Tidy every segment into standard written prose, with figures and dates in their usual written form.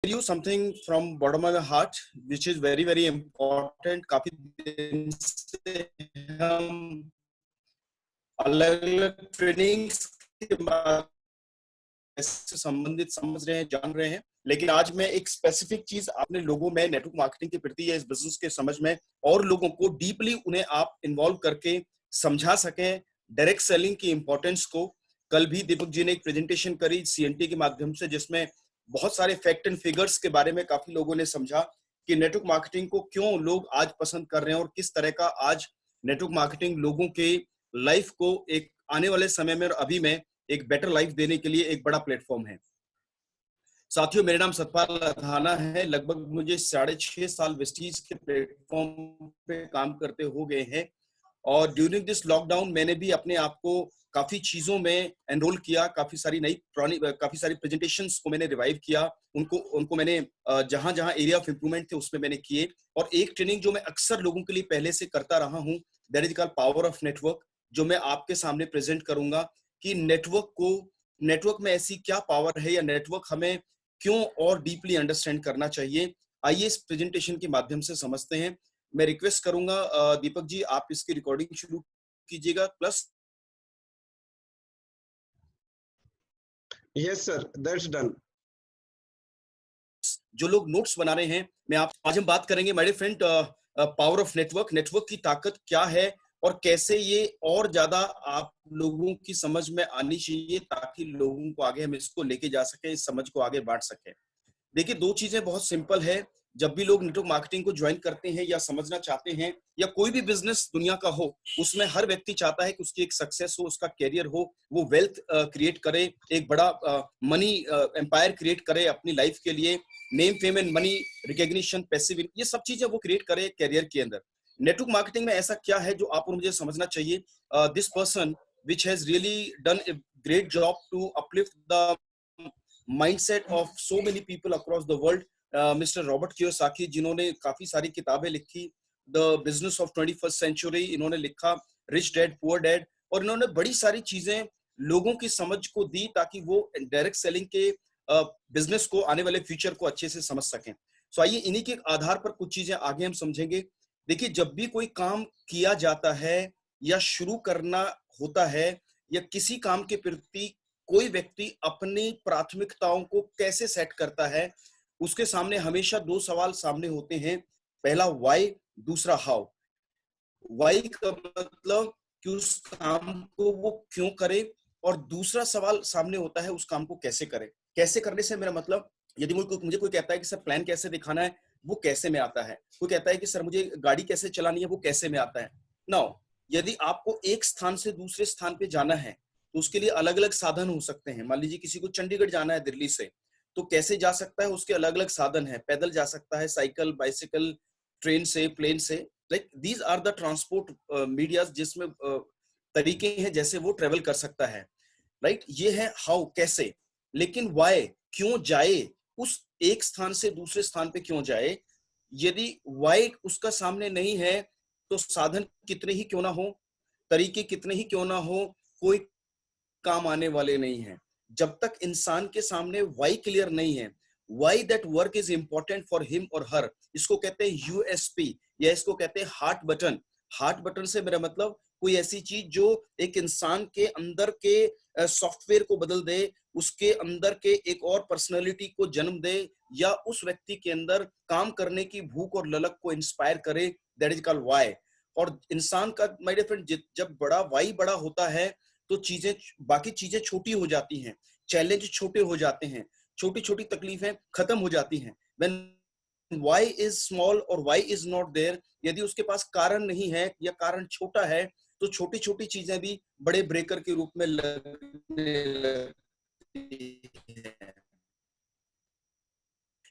you something from bottom of my heart, which is very very important. काफी दिन से हम अलग अलग ट्रेनिंग्स के से संबंधित समझ रहे हैं, जान रहे हैं, लेकिन आज मैं एक स्पेसिफिक चीज अपने लोगों में नेटवर्क मार्केटिंग के प्रति या इस बिजनेस के समझ में और लोगों को डीपली उन्हें आप इन्वॉल्व करके समझा सकें डायरेक्ट सेलिंग की इंपॉर्टेंस को। कल भी दीपक जी ने एक प्रेजेंटेशन करी सीएनटी के माध्यम से, जिसमें बहुत सारे फैक्ट एंड फिगर्स के बारे में काफी लोगों ने समझा कि नेटवर्क मार्केटिंग को क्यों लोग आज पसंद कर रहे हैं और किस तरह का आज नेटवर्क मार्केटिंग लोगों के लाइफ को एक आने वाले समय में और अभी में एक बेटर लाइफ देने के लिए एक बड़ा प्लेटफॉर्म है। साथियों, मेरा नाम सतपाल अधाना है। लगभग मुझे 6.5 साल वेस्टीज के प्लेटफॉर्म पे काम करते हो गए हैं और ड्यूरिंग दिस लॉकडाउन मैंने भी अपने आप को काफी चीजों में एनरोल किया, काफी सारी प्रेजेंटेशंस को मैंने रिवाइव किया, उनको मैंने जहां जहां एरिया ऑफ इंप्रूवमेंट थे उसमें मैंने किए। और एक ट्रेनिंग जो मैं अक्सर लोगों के लिए पहले से करता रहा हूं, that is called power of network, जो मैं आपके सामने प्रेजेंट करूंगा कि नेटवर्क में ऐसी क्या पावर है या नेटवर्क हमें क्यों और डीपली अंडरस्टैंड करना चाहिए। आइए इस प्रेजेंटेशन के माध्यम से समझते हैं। मैं रिक्वेस्ट करूंगा दीपक जी, आप इसकी रिकॉर्डिंग शुरू कीजिएगा। Plus yes sir, that's done. जो लोग नोट्स बना रहे हैं, आज हम बात करेंगे my dear friend power of network की ताकत क्या है और कैसे ये और ज्यादा आप लोगों की समझ में आनी चाहिए ताकि लोगों को आगे हम इसको लेके जा सके, इस समझ को आगे बांट सके। देखिए, दो चीजें बहुत सिंपल है। जब भी लोग नेटवर्क मार्केटिंग को ज्वाइन करते हैं या समझना चाहते हैं या कोई भी बिजनेस दुनिया का हो, उसमें हर व्यक्ति चाहता है कि उसकी एक सक्सेस हो, उसका कैरियर हो, वो वेल्थ क्रिएट करे, एक बड़ा मनी एम्पायर क्रिएट करे अपनी लाइफ के लिए, name fame and money recognition, passive, ये सब चीजें वो क्रिएट करे कैरियर के अंदर। नेटवर्क मार्केटिंग में ऐसा क्या है जो आप और मुझे समझना चाहिए? This person which has really done a great job to uplift the mindset of so many people across the world, mister Robert Kiyosaki, जिन्होंने काफी सारी किताबें लिखी, the business of 21st century इन्होंने लिखा, रिच डैड पुअर डैड, और इन्होंने बड़ी सारी चीजें लोगों की समझ को दी ताकि वो डायरेक्ट सेलिंग के बिजनेस को, आने वाले फ्यूचर को अच्छे से समझ सकें। सो आइए इन्हीं के आधार पर कुछ चीजें आगे हम समझेंगे। देखिए, जब भी कोई काम किया जाता है या शुरू करना होता है या किसी काम के प्रति कोई व्यक्ति अपनी प्राथमिकताओं को कैसे सेट करता है, उसके सामने हमेशा दो सवाल सामने होते हैं। पहला व्हाई, दूसरा हाउ। व्हाई का मतलब कि उस काम को वो क्यों करे, और दूसरा सवाल सामने होता है उस काम को कैसे करे। कैसे करने से मेरा मतलब, यदि मुझे कोई कहता है कि सर प्लान कैसे दिखाना है, वो कैसे में आता है। कोई कहता है कि सर मुझे गाड़ी कैसे चलानी है, वो कैसे में आता है। नाउ, यदि आपको एक स्थान से दूसरे स्थान पे जाना है तो उसके लिए अलग अलग साधन हो सकते हैं। मान लीजिए किसी को चंडीगढ़ जाना है दिल्ली से, तो कैसे जा सकता है, उसके अलग अलग साधन है। पैदल जा सकता है, साइकिल, बाइसिकल, ट्रेन से, प्लेन से। Like these are the transport medias जिसमें तरीके हैं जैसे वो ट्रेवल कर सकता है, राइट। ये है हाउ, कैसे। लेकिन व्हाई, क्यों जाए, उस एक स्थान से दूसरे स्थान पे क्यों जाए। यदि व्हाई उसका सामने नहीं है तो साधन कितने ही क्यों ना हो, तरीके कितने ही क्यों ना हो, कोई काम आने वाले नहीं है। जब तक इंसान के सामने व्हाई क्लियर नहीं है, why that work is important for him और हर, इसको कहते हैं यूएसपी या इसको कहते हैं हार्ट बटन। हार्ट बटन से मेरा मतलब कोई ऐसी चीज जो एक इंसान के अंदर के सॉफ्टवेयर को बदल दे, उसके अंदर के एक और पर्सनालिटी को जन्म दे, या उस व्यक्ति के अंदर काम करने की भूख और ललक को इंस्पायर करे, दैट इज कॉल्ड व्हाई। और इंसान का, माय डियर फ्रेंड, जब बड़ा व्हाई बड़ा होता है तो चीजें, बाकी चीजें छोटी हो जाती हैं, चैलेंज छोटे हो जाते हैं, छोटी छोटी तकलीफें खत्म हो जाती हैं। When why is small और why is not there, यदि उसके पास कारण नहीं है या कारण छोटा है तो छोटी छोटी चीजें भी बड़े ब्रेकर के रूप में लगने लगती हैं।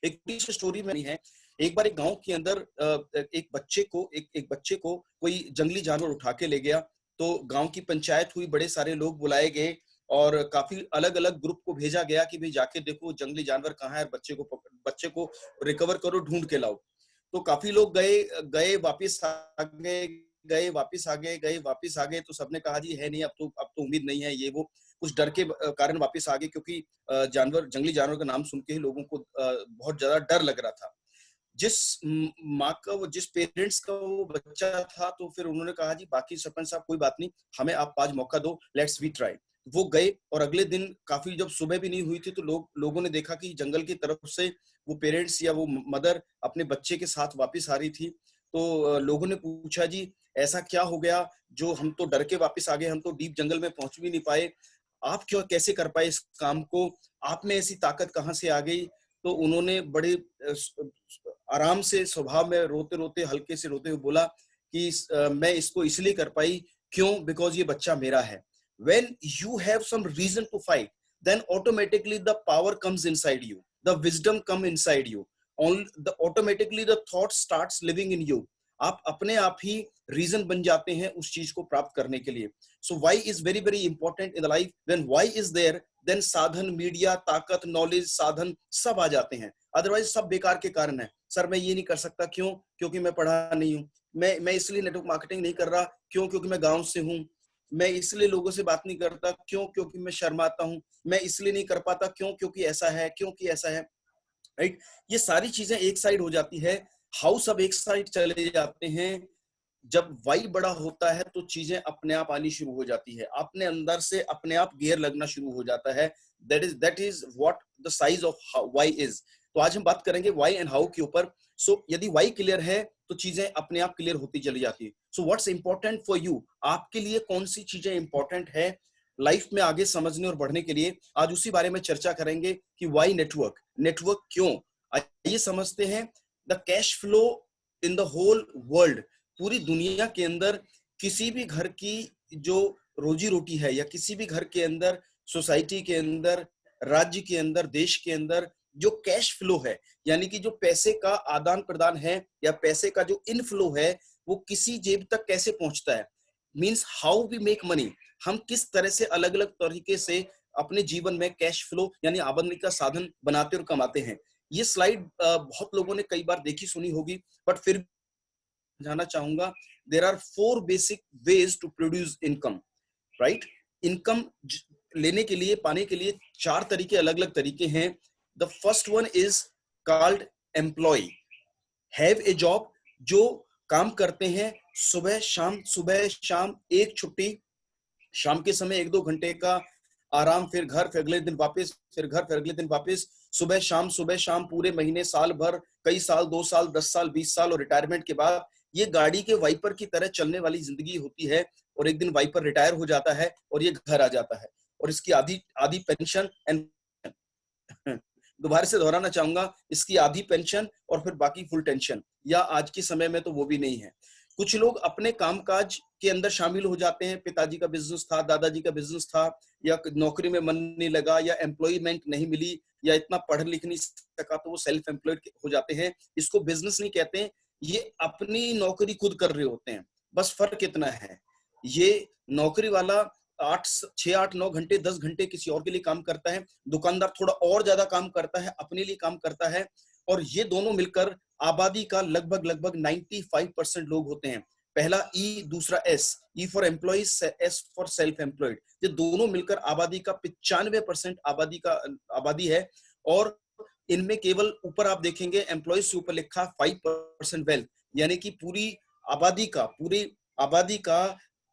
एक स्टोरी में है, एक बार एक गांव के अंदर एक बच्चे को कोई जंगली जानवर उठा के ले गया। तो गांव की पंचायत हुई, बड़े सारे लोग बुलाए गए और काफी अलग अलग ग्रुप को भेजा गया कि भाई जाके देखो जंगली जानवर कहाँ है, बच्चे को रिकवर करो, ढूंढ के लाओ। तो काफी लोग गए वापिस आ गए, तो सबने कहा जी है नहीं, अब तो उम्मीद नहीं है, ये वो। कुछ डर के कारण वापस आ गए, क्योंकि जंगली जानवर का नाम सुन के ही लोगों को बहुत ज्यादा डर लग रहा था। जिस माँ का वो जिस पेरेंट्स का वो बच्चा था, तो फिर उन्होंने कहा जी बाकी सरपंच साहब कोई बात नहीं, हमें आप आज मौका दो, लेट्स वी ट्राई। वो गए और अगले दिन काफी जब सुबह भी नहीं हुई थी तो लोगों ने देखा कि जंगल की तरफ से वो पेरेंट्स या वो मदर अपने बच्चे के साथ वापस आ रही थी। तो लोगों ने पूछा जी ऐसा क्या हो गया जो हम तो डर के वापस आ गए, हम तो डीप जंगल में पहुंच भी नहीं पाए, आप क्यों कैसे कर पाए इस काम को, आप में ऐसी ताकत कहाँ से आ गई? तो उन्होंने बड़े आराम से स्वभाव में रोते रोते हल्के से रोते हुए बोला कि मैं इसको इसलिए कर पाई, क्यों? बिकॉज ये बच्चा मेरा है। When you have some reason to fight, then automatically the power comes inside you, the wisdom come inside you, automatically the thought starts living in you. आप अपने आप ही रीजन बन जाते हैं उस चीज को प्राप्त करने के लिए। So why is very very important in the life. When why is there, then साधन, मीडिया, ताकत, नॉलेज, साधन सब आ जाते हैं। अदरवाइज सब बेकार के कारण है। सर मैं ये नहीं कर सकता, क्यों? क्योंकि मैं पढ़ा नहीं हूँ। मैं इसलिए नेटवर्क मार्केटिंग नहीं कर रहा, क्यों? क्योंकि मैं गांव से हूँ। मैं इसलिए लोगों से बात नहीं करता, क्यों? क्योंकि मैं शर्माता हूँ। मैं इसलिए नहीं कर पाता, क्यों? क्योंकि ऐसा है, क्योंकि ऐसा है, राइट? ये सारी चीजें एक साइड हो जाती है, हाउ सब एक साइड चले जाते हैं। जब वाई बड़ा होता है तो चीजें अपने आप आनी शुरू हो जाती है, अपने अंदर से अपने आप गियर लगना शुरू हो जाता है। That is what the size of Y is. तो आज हम बात करेंगे वाई एंड हाउ के ऊपर। सो यदि वाई क्लियर है तो चीजें अपने आप क्लियर होती चली जाती है। So what's important for you, आपके लिए कौन सी चीजें इंपॉर्टेंट है लाइफ में आगे समझने और बढ़ने के लिए, आज उसी बारे में चर्चा करेंगे कि वाई नेटवर्क, नेटवर्क क्यों। आइए समझते हैं। The cash flow in the whole world, पूरी दुनिया के अंदर किसी भी घर की जो रोजी रोटी है, या किसी भी घर के अंदर, सोसाइटी के अंदर, राज्य के अंदर, देश के अंदर जो कैश फ्लो है, यानी कि जो पैसे का आदान प्रदान है या पैसे का जो इनफ्लो है, वो किसी जेब तक कैसे पहुंचता है, means how we make money. हम किस तरह से अलग अलग तरीके से अपने जीवन में कैश फ्लो यानी आमदनी का साधन बनाते और कमाते हैं। ये स्लाइड बहुत लोगों ने कई बार देखी सुनी होगी, बट फिर जानना चाहूंगा। There are 4 basic ways to produce income, right? Income लेने के लिए, पाने के लिए 4 तरीके, अलग अलग तरीके हैं। The first one is called employ, have a job, जो काम करते हैं सुबह शाम, एक छुट्टी, शाम के समय 1-2 घंटे का आराम, फिर घर, फिर अगले दिन वापस, फिर घर, फिर अगले दिन वापस, सुबह शाम पूरे महीने, साल भर, कई साल, 2 साल, 10 साल, 20 साल, और रिटायरमेंट के बाद ये गाड़ी के वाइपर की तरह चलने वाली जिंदगी होती है। और एक दिन वाइपर रिटायर हो जाता है और ये घर आ जाता है, और इसकी आधी पेंशन एंड दोबारा से दोहराना चाहूंगा, इसकी आधी पेंशन और फिर बाकी फुल टेंशन, या आज के समय में तो वो भी नहीं है। कुछ लोग अपने कामकाज के अंदर शामिल हो जाते हैं, पिताजी का बिजनेस था, दादाजी का बिजनेस था, या नौकरी में मन नहीं लगा, या एम्प्लॉयमेंट नहीं मिली, या इतना पढ़ लिख नहीं सका, तो वो सेल्फ एम्प्लॉयड हो जाते हैं। इसको बिजनेस नहीं कहते, ये अपनी नौकरी खुद कर रहे होते हैं। बस फर्क इतना है, ये नौकरी वाला 6, 8, 9 घंटे, 10 घंटे किसी और के लिए काम करता है, दुकानदार थोड़ा और ज्यादा काम करता है, अपने लिए काम करता है, और ये दोनों मिलकर आबादी का लगभग 95% लोग होते हैं। पहला ई, दूसरा S, E for employees, S for self employed. ये दोनों मिलकर आबादी का 95% आबादी है। और इनमें केवल ऊपर आप देखेंगे एम्प्लॉइज से ऊपर लिखा 5% वेल्थ, यानी कि पूरी आबादी का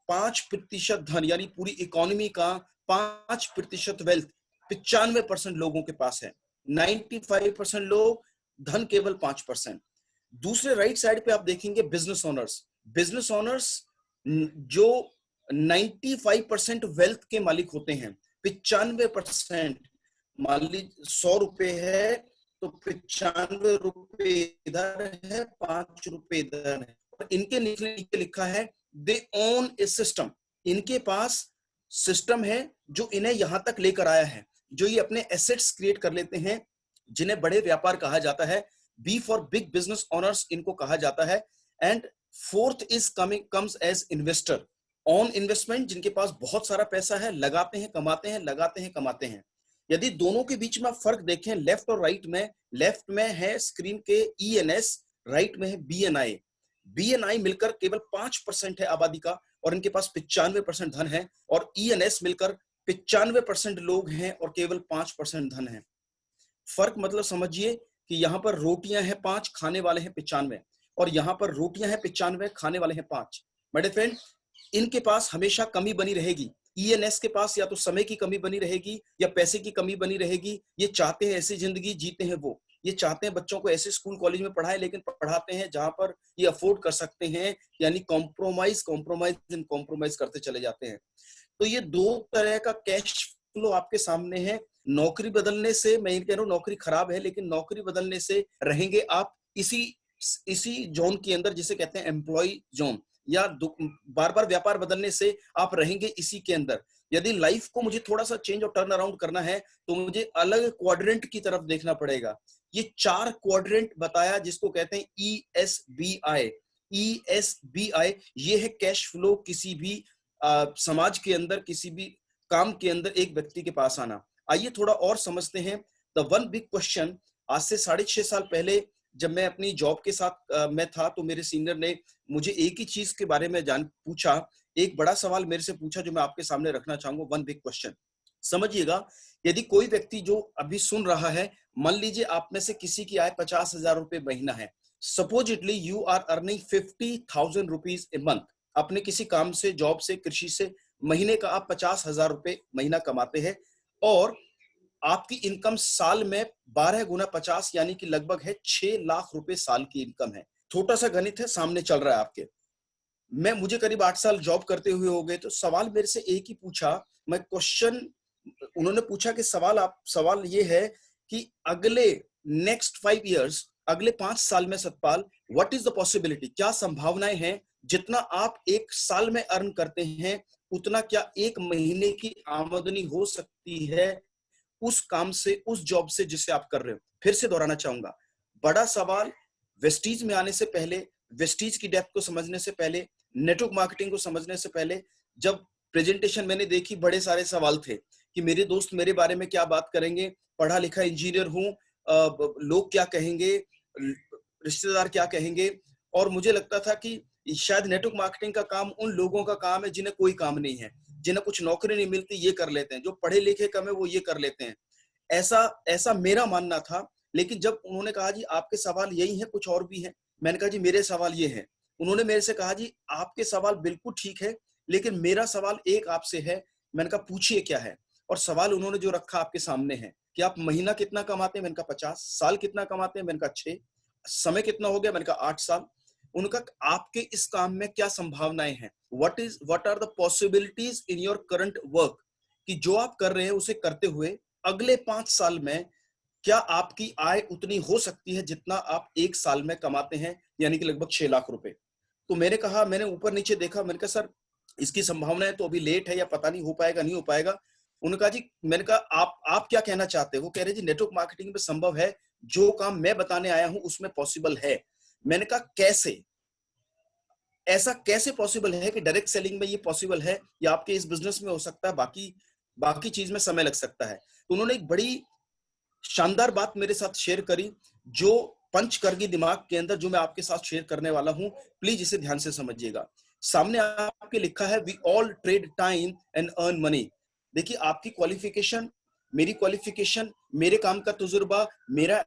5% धन, यानी पूरी इकोनॉमी का 5% वेल्थ 95% लोगों के पास है। 95% लोग, धन केवल 5%। दूसरे राइट साइड पे आप देखेंगे बिजनेस ओनर्स जो 95% वेल्थ के मालिक होते हैं। 95%, मान लीजिए 100 रुपए है तो 95 रुपए इधर है, 5 रुपए इधर है, और इनके नीचे लिखा है दे ओन ए सिस्टम। इनके पास सिस्टम है जो इन्हें यहां तक लेकर आया है, जो ये अपने एसेट्स क्रिएट कर लेते हैं, जिन्हें बड़े व्यापार कहा जाता है। B for big business owners इनको कहा जाता है। And fourth is comes as investor, on investment, जिनके पास बहुत सारा पैसा है, लगाते हैं, कमाते हैं, लगाते हैं, कमाते हैं। यदि दोनों के बीच में फर्क देखें, लेफ्ट और राइट में, लेफ्ट में है स्क्रीन के ENS, राइट में है BNI मिलकर केवल 5% है आबादी का, और इनके पास 95% धन है, और ENS मिलकर 95% लोग हैं और केवल 5% धन है। फर्क मतलब समझिए कि यहाँ पर रोटियां हैं 5, खाने वाले हैं 95, और यहाँ पर रोटियां हैं 95, खाने वाले हैं 5। मेरे फ्रेंड, इनके पास हमेशा कमी बनी रहेगी। ईएनएस के पास या तो समय की कमी बनी रहेगी या पैसे की कमी बनी रहेगी। ये चाहते हैं ऐसी जिंदगी जीते हैं वो, ये चाहते हैं बच्चों को ऐसे स्कूल कॉलेज में पढ़ाएं, लेकिन पढ़ाते हैं जहां पर ये अफोर्ड कर सकते हैं, यानी कॉम्प्रोमाइज कॉम्प्रोमाइज एंड कॉम्प्रोमाइज करते चले जाते हैं। तो ये दो तरह का कैश फ्लो आपके सामने है। नौकरी बदलने से, मैं ये कह रहा हूं नौकरी खराब है, लेकिन नौकरी बदलने से रहेंगे आप इसी इसी जोन के अंदर जिसे कहते हैं एम्प्लॉय जोन, या बार बार व्यापार बदलने से आप रहेंगे इसी के अंदर। यदि लाइफ को मुझे थोड़ा सा चेंज और टर्न अराउंड करना है तो मुझे अलग क्वाड्रेंट की तरफ देखना पड़ेगा। ये 4 क्वाड्रेंट बताया जिसको कहते हैं ESBI। ESBI ये है कैश फ्लो किसी भी समाज के अंदर, किसी भी काम के अंदर एक व्यक्ति के पास आना। आइए थोड़ा और समझते हैं। द वन बिग क्वेश्चन, आज से 6.5 साल पहले जब मैं अपनी जॉब के साथ मैं था, तो मेरे सीनियर ने मुझे एक ही चीज के बारे में पूछा, एक बड़ा सवाल मेरे से पूछा जो मैं आपके सामने रखना चाहूंगा। वन बिग क्वेश्चन, समझिएगा। यदि कोई व्यक्ति जो अभी सुन रहा है, मान लीजिए आप में से किसी की आय 50,000 रुपए महीना है। Supposedly you are earning 50,000 rupees a month. अपने किसी काम से, जॉब से, कृषि से महीने का आप 50,000 रुपए महीना कमाते हैं, और आपकी इनकम साल में 12 गुना 50 यानी कि लगभग है 6 लाख रुपए साल की इनकम है। छोटा सा गणित है, सामने चल रहा है आपके। मुझे करीब 8 साल जॉब करते हुए हो गए। तो सवाल मेरे से एक ही पूछा, मैं क्वेश्चन, उन्होंने पूछा कि सवाल ये है कि अगले नेक्स्ट 5 इयर्स, अगले 5 साल में Satpal, what is the possibility, क्या संभावनाएं हैं, जितना आप एक साल में अर्न करते हैं उतना क्या एक महीने की आमदनी हो सकती है उस काम से, उस जॉब से जिसे आप कर रहे हो। फिर से दोहराना चाहूंगा, बड़ा सवाल। वेस्टीज में आने से पहले, वेस्टीज की डेप्थ को समझने से पहले, नेटवर्क मार्केटिंग को समझने से पहले, जब प्रेजेंटेशन मैंने देखी, बड़े सारे सवाल थे कि मेरे दोस्त मेरे बारे में क्या बात करेंगे, पढ़ा लिखा इंजीनियर हूं, लोग क्या कहेंगे, रिश्तेदार क्या कहेंगे। और मुझे लगता था कि शायद नेटवर्क मार्केटिंग का काम उन लोगों का काम है जिन्हें कोई काम नहीं है, जिन्हें कुछ नौकरी नहीं मिलती, ये कर लेते हैं, जो पढ़े लिखे कम है वो ये कर लेते हैं। ऐसा ऐसा मेरा मानना था। लेकिन जब उन्होंने कहा जी आपके सवाल यही है, कुछ और भी है, मैंने कहा जी मेरे सवाल ये है। उन्होंने मेरे से कहा जी आपके सवाल बिल्कुल ठीक है, लेकिन मेरा सवाल एक आपसे है। मैंने कहा पूछिए क्या है। और सवाल उन्होंने जो रखा आपके सामने है कि आप महीना कितना कमाते हैं, मैंने कहा 50। साल कितना कमाते हैं, मैंने कहा 6। समय कितना हो गया, मैंने कहा 8 साल। उनका आपके इस काम में क्या संभावनाएं हैं, what are the possibilities in your current work, कि जो आप कर रहे हैं उसे करते हुए अगले 5 साल में क्या आपकी आय उतनी हो सकती है जितना आप एक साल में कमाते हैं, यानी कि लगभग 6 लाख रुपए। तो मैंने कहा, मैंने ऊपर नीचे देखा, मैंने कहा सर इसकी संभावना है तो अभी लेट है, या पता नहीं हो पाएगा नहीं हो पाएगा। उन्होंने कहा जी, मैंने कहा आप क्या कहना चाहते हो। वो कह रहे जी नेटवर्क मार्केटिंग में संभव है, जो काम मैं बताने आया हूं उसमें पॉसिबल है। मैंने कहा कैसे, ऐसा कैसे पॉसिबल है कि डायरेक्ट सेलिंग में ये पॉसिबल है, या आपके इस बिजनेस में हो सकता है, बाकी चीज में समय लग सकता है। तो उन्होंने एक बड़ी शानदार बात मेरे साथ शेयर करी, जो पंच कर गई दिमाग के अंदर, जो मैं आपके साथ शेयर करने वाला हूं। प्लीज इसे ध्यान से समझिएगा। सामने आपके लिखा है we all trade time and earn money. देखिए आपकी क्वालिफिकेशन, मेरी क्वालिफिकेशन, मेरे काम का तजुर्बा, मेरा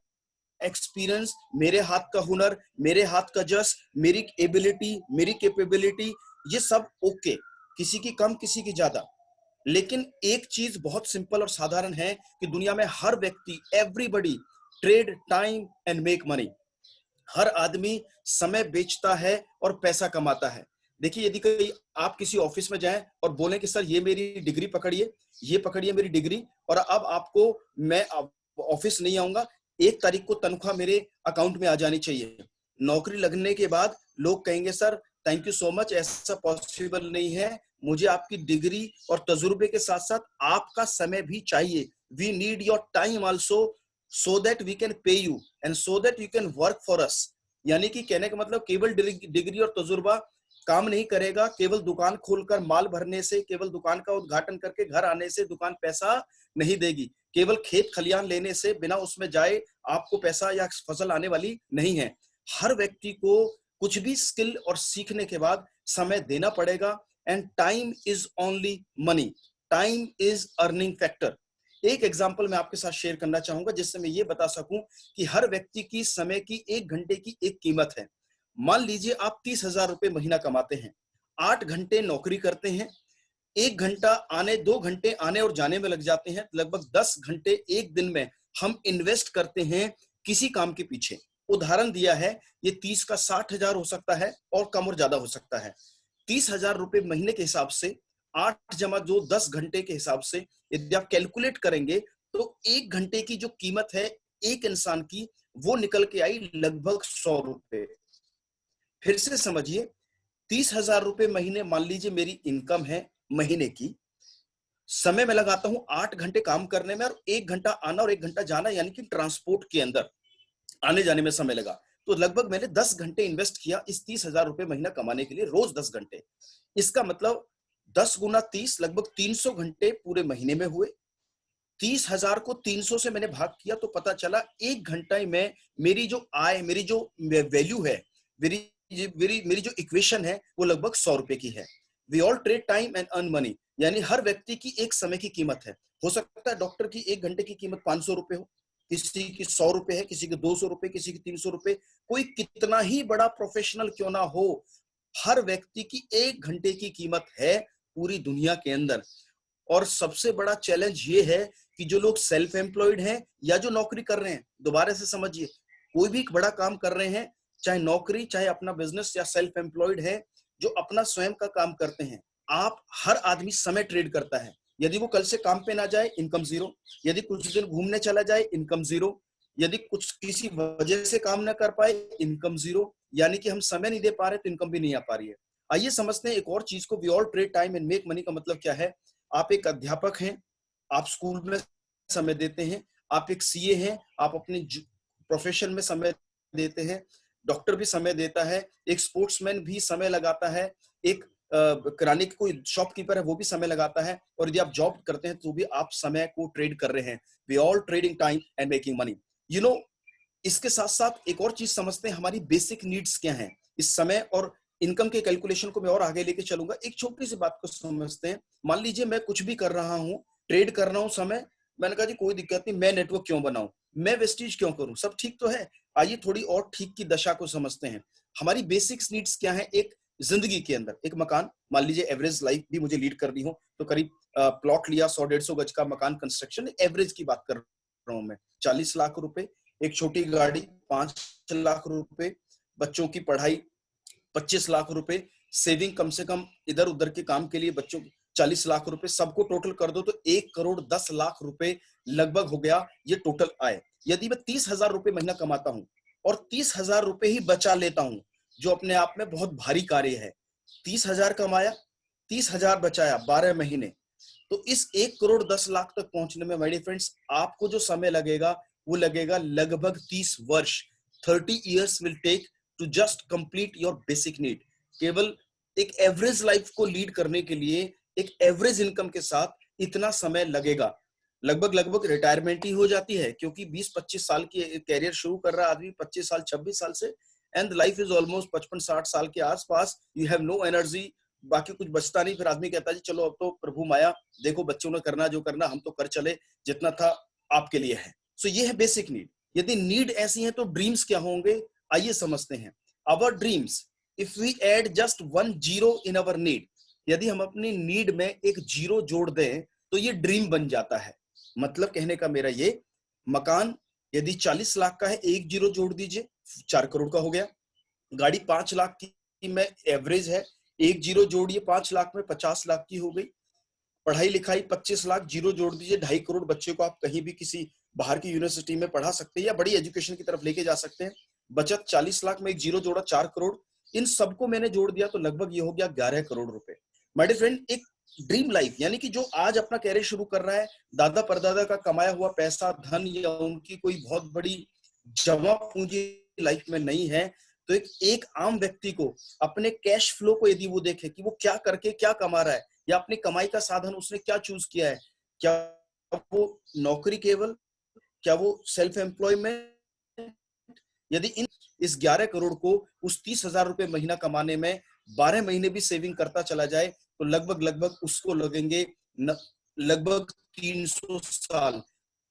एक्सपीरियंस, मेरे हाथ का हुनर, मेरे हाथ का जस, मेरी एबिलिटी, मेरी कैपेबिलिटी, ये सब ओके, किसी की कम किसी की ज्यादा। लेकिन एक चीज बहुत सिंपल और साधारण है कि दुनिया में हर व्यक्ति, everybody trade time and make money. हर आदमी समय बेचता है और पैसा कमाता है। देखिए यदि कोई आप किसी ऑफिस में जाएं और बोलें कि सर ये मेरी डिग्री पकड़िए, ये पकड़िए मेरी डिग्री, और अब आपको मैं ऑफिस नहीं आऊंगा, 1 तारीख को तनख्वाह मेरे अकाउंट में आ जानी चाहिए। नौकरी लगने के बाद लोग कहेंगे sir thank you so much, ऐसा पॉसिबल नहीं है, मुझे आपकी डिग्री और तजुर्बे के साथ साथ आपका समय भी चाहिए। We need your time also so that we can pay you and so that you can work for us। यानी कि कहने का मतलब केवल डिग्री और तजुर्बा काम नहीं करेगा, केवल दुकान खोलकर माल भरने से, केवल दुकान का उद्घाटन करके घर आने से दुकान पैसा नहीं देगी, केवल खेत खलियान लेने से, बिना उसमें जाए आपको पैसा या फसल आने वाली नहीं है। हर व्यक्ति को कुछ भी स्किल और सीखने के बाद समय देना पड़ेगा। And time is only money. Time is earning factor. एक एग्जांपल मैं आपके साथ शेयर करना चाहूंगा जिससे मैं ये बता सकूं कि हर व्यक्ति की समय की 1 घंटे की एक कीमत है। मान लीजिए आप 30,000 रुपए महीना कमाते हैं, 8 घंटे नौकरी करते हैं, 1 घंटा आने 2 घंटे आने और जाने में लग जाते हैं, लगभग 10 घंटे एक दिन में हम इन्वेस्ट करते हैं किसी काम के पीछे। उदाहरण दिया है, ये 30 का 60,000 हो सकता है और कम और ज्यादा हो सकता है। 30,000 रुपए महीने के हिसाब से 8 + 2 10 घंटे के हिसाब से यदि आप कैलकुलेट करेंगे तो 1 घंटे की जो कीमत है एक इंसान की, वो निकल के आई लगभग 100 रुपए। फिर से समझिए, 30,000 रुपए महीने मान लीजिए मेरी इनकम है महीने की, समय मैं लगाता हूं 8 घंटे काम करने में और 1 घंटा आना और 1 घंटा जाना, यानी कि ट्रांसपोर्ट के अंदर आने जाने में समय लगा। तो लगभग मैंने 10 घंटे इन्वेस्ट किया इस 30,000 रुपए महीना कमाने के लिए, रोज 10 घंटे। इसका मतलब 10 × 30 लगभग 300 घंटे पूरे महीने में हुए। 30,000 को 300 से मैंने भाग किया तो पता चला 1 घंटा में मेरी जो आय, मेरी जो वैल्यू है, मेरी मेरी मेरी जो इक्वेशन है वो लगभग 100 रुपए की है। We all trade time and earn money, यानी हर व्यक्ति की एक समय की कीमत है। हो सकता है डॉक्टर की 1 घंटे की कीमत 500 रुपए हो, किसी की 100 रुपए है, किसी की 200 रुपए, किसी की 300 रुपए। कोई कितना ही बड़ा प्रोफेशनल क्यों ना हो, हर व्यक्ति की 1 घंटे की कीमत है पूरी दुनिया के अंदर। और सबसे बड़ा चैलेंज ये है कि जो लोग सेल्फ एम्प्लॉयड हैं या जो नौकरी कर रहे हैं, दोबारा से समझिए, कोई भी बड़ा काम कर रहे हैं, चाहे नौकरी, चाहे अपना बिजनेस या सेल्फ एम्प्लॉयड है, जो अपना स्वयं का काम करते हैं, आप हर आदमी समय ट्रेड करता है। यदि वो कल से काम पे ना जाए, इनकम जीरो। यदि कुछ दिन घूमने चला जाए, इनकम जीरो। यदि कुछ किसी वजह से काम ना कर पाए, इनकम जीरो। यानी कि हम समय नहीं दे पा रहे तो इनकम भी नहीं आ पा रही है। आइए समझते हैं एक और चीज को। We all trade time and make money का मतलब क्या है। आप एक अध्यापक हैं, आप स्कूल में समय देते हैं। आप एक सीए हैं, आप अपने प्रोफेशन में समय देते हैं। डॉक्टर भी समय देता है, एक स्पोर्ट्समैन भी समय लगाता है, एक किराने की कोई शॉपकीपर है वो भी समय लगाता है, और यदि आप जॉब करते हैं तो भी आप समय को ट्रेड कर रहे हैं। We all trading time and making money. You know, इसके साथ साथ एक और चीज समझते हैं, हमारी बेसिक नीड्स क्या हैं। इस समय और इनकम के कैलकुलेशन को मैं और आगे लेके चलूंगा। एक छोटी सी बात को समझते हैं। मान लीजिए मैं कुछ भी कर रहा हूँ, ट्रेड कर रहा हूँ समय, मैंने कहा जी कोई दिक्कत नहीं, मैं नेटवर्क क्यों बनाऊं, मैं वेस्टीज क्यों करूं, सब ठीक तो है। आइए थोड़ी और ठीक की दशा को समझते हैं। हमारी बेसिक्स नीड्स क्या है एक जिंदगी के अंदर। एक मकान, मान लीजिए एवरेज लाइफ भी मुझे लीड करनी हो तो करीब प्लॉट लिया, 100-150 गज का मकान कंस्ट्रक्शन, एवरेज की बात कर रहा हूं मैं, 40 लाख रुपए। एक छोटी गाड़ी 5 लाख रुपए, बच्चों की पढ़ाई 25 लाख रुपए, सेविंग कम से कम इधर उधर के काम के लिए बच्चों 40 लाख रुपए, सबको टोटल कर दो तो 1,10,00,000 रुपए लगभग हो गया ये टोटल आय। यदि मैं 30,000 रुपए महीना कमाता हूं और 30,000 रुपए ही बचा लेता हूं, जो अपने आप में बहुत भारी कार्य है। 30,000 कमाया, 30,000 बचाया 12 महीने, तो इस 1,10,00,000 तक पहुंचने में माय डियर फ्रेंड्स आपको जो समय लगेगा वो लगेगा लगभग 30 वर्ष। 30 years will take to just complete your basic need. केवल एक एवरेज लाइफ को लीड करने के लिए एक एवरेज इनकम के साथ इतना समय लगेगा। लगभग लगभग रिटायरमेंट ही हो जाती है, क्योंकि 20-25 साल की कैरियर शुरू कर रहा आदमी 25 साल 26 साल से, एंड लाइफ इज ऑलमोस्ट 55-60 साल के आसपास। यू हैव नो एनर्जी, बाकी कुछ बचता नहीं। फिर आदमी कहता है जी चलो अब तो प्रभु माया, देखो बच्चों ने करना जो करना, हम तो कर चले, जितना था आपके लिए है। सो ये है बेसिक नीड। यदि नीड ऐसी है तो ड्रीम्स क्या होंगे, आइए समझते हैं। Our dreams, if we add just 1 zero in our need, यदि हम अपनी नीड में एक जीरो जोड़ दें तो ये ड्रीम बन जाता है। मतलब कहने का मेरा ये, मकान यदि 40 लाख का है, एक जीरो जोड़ दीजिए, 4 करोड़ का हो गया। गाड़ी 5 लाख की में एवरेज है, एक जीरो जोड़िए 5 लाख में, 50 लाख की हो गई। पढ़ाई लिखाई 25 लाख, जीरो जोड़ दीजिए, 2.5 करोड़ बच्चे को आप कहीं भी किसी बाहर की यूनिवर्सिटी में पढ़ा सकते हैं या बड़ी एजुकेशन की तरफ लेके जा सकते हैं। बचत 40 लाख में एक जीरो जोड़ा, 4 करोड़। इन सबको मैंने जोड़ दिया तो लगभग ये हो गया 11 करोड़ रुपए। माय डियर फ्रेंड, एक ड्रीम लाइफ, यानी कि जो आज अपना कैरियर शुरू कर रहा है, दादा परदादा का कमाया हुआ पैसा, धन या उनकी कोई बहुत बड़ी जमा पूंजी लाइफ में नहीं है, तो एक आम व्यक्ति को अपने कैश फ्लो को यदि वो देखे कि वो क्या करके क्या कमा रहा है, या अपनी कमाई का साधन उसने क्या चूज किया है, क्या वो नौकरी केवल, क्या वो सेल्फ एम्प्लॉयमेंट, यदि इस 11 करोड़ को उस 30,000 रुपए महीना कमाने में 12 महीने भी सेविंग करता चला जाए तो लगभग लगभग उसको लगेंगे लगभग 300 साल,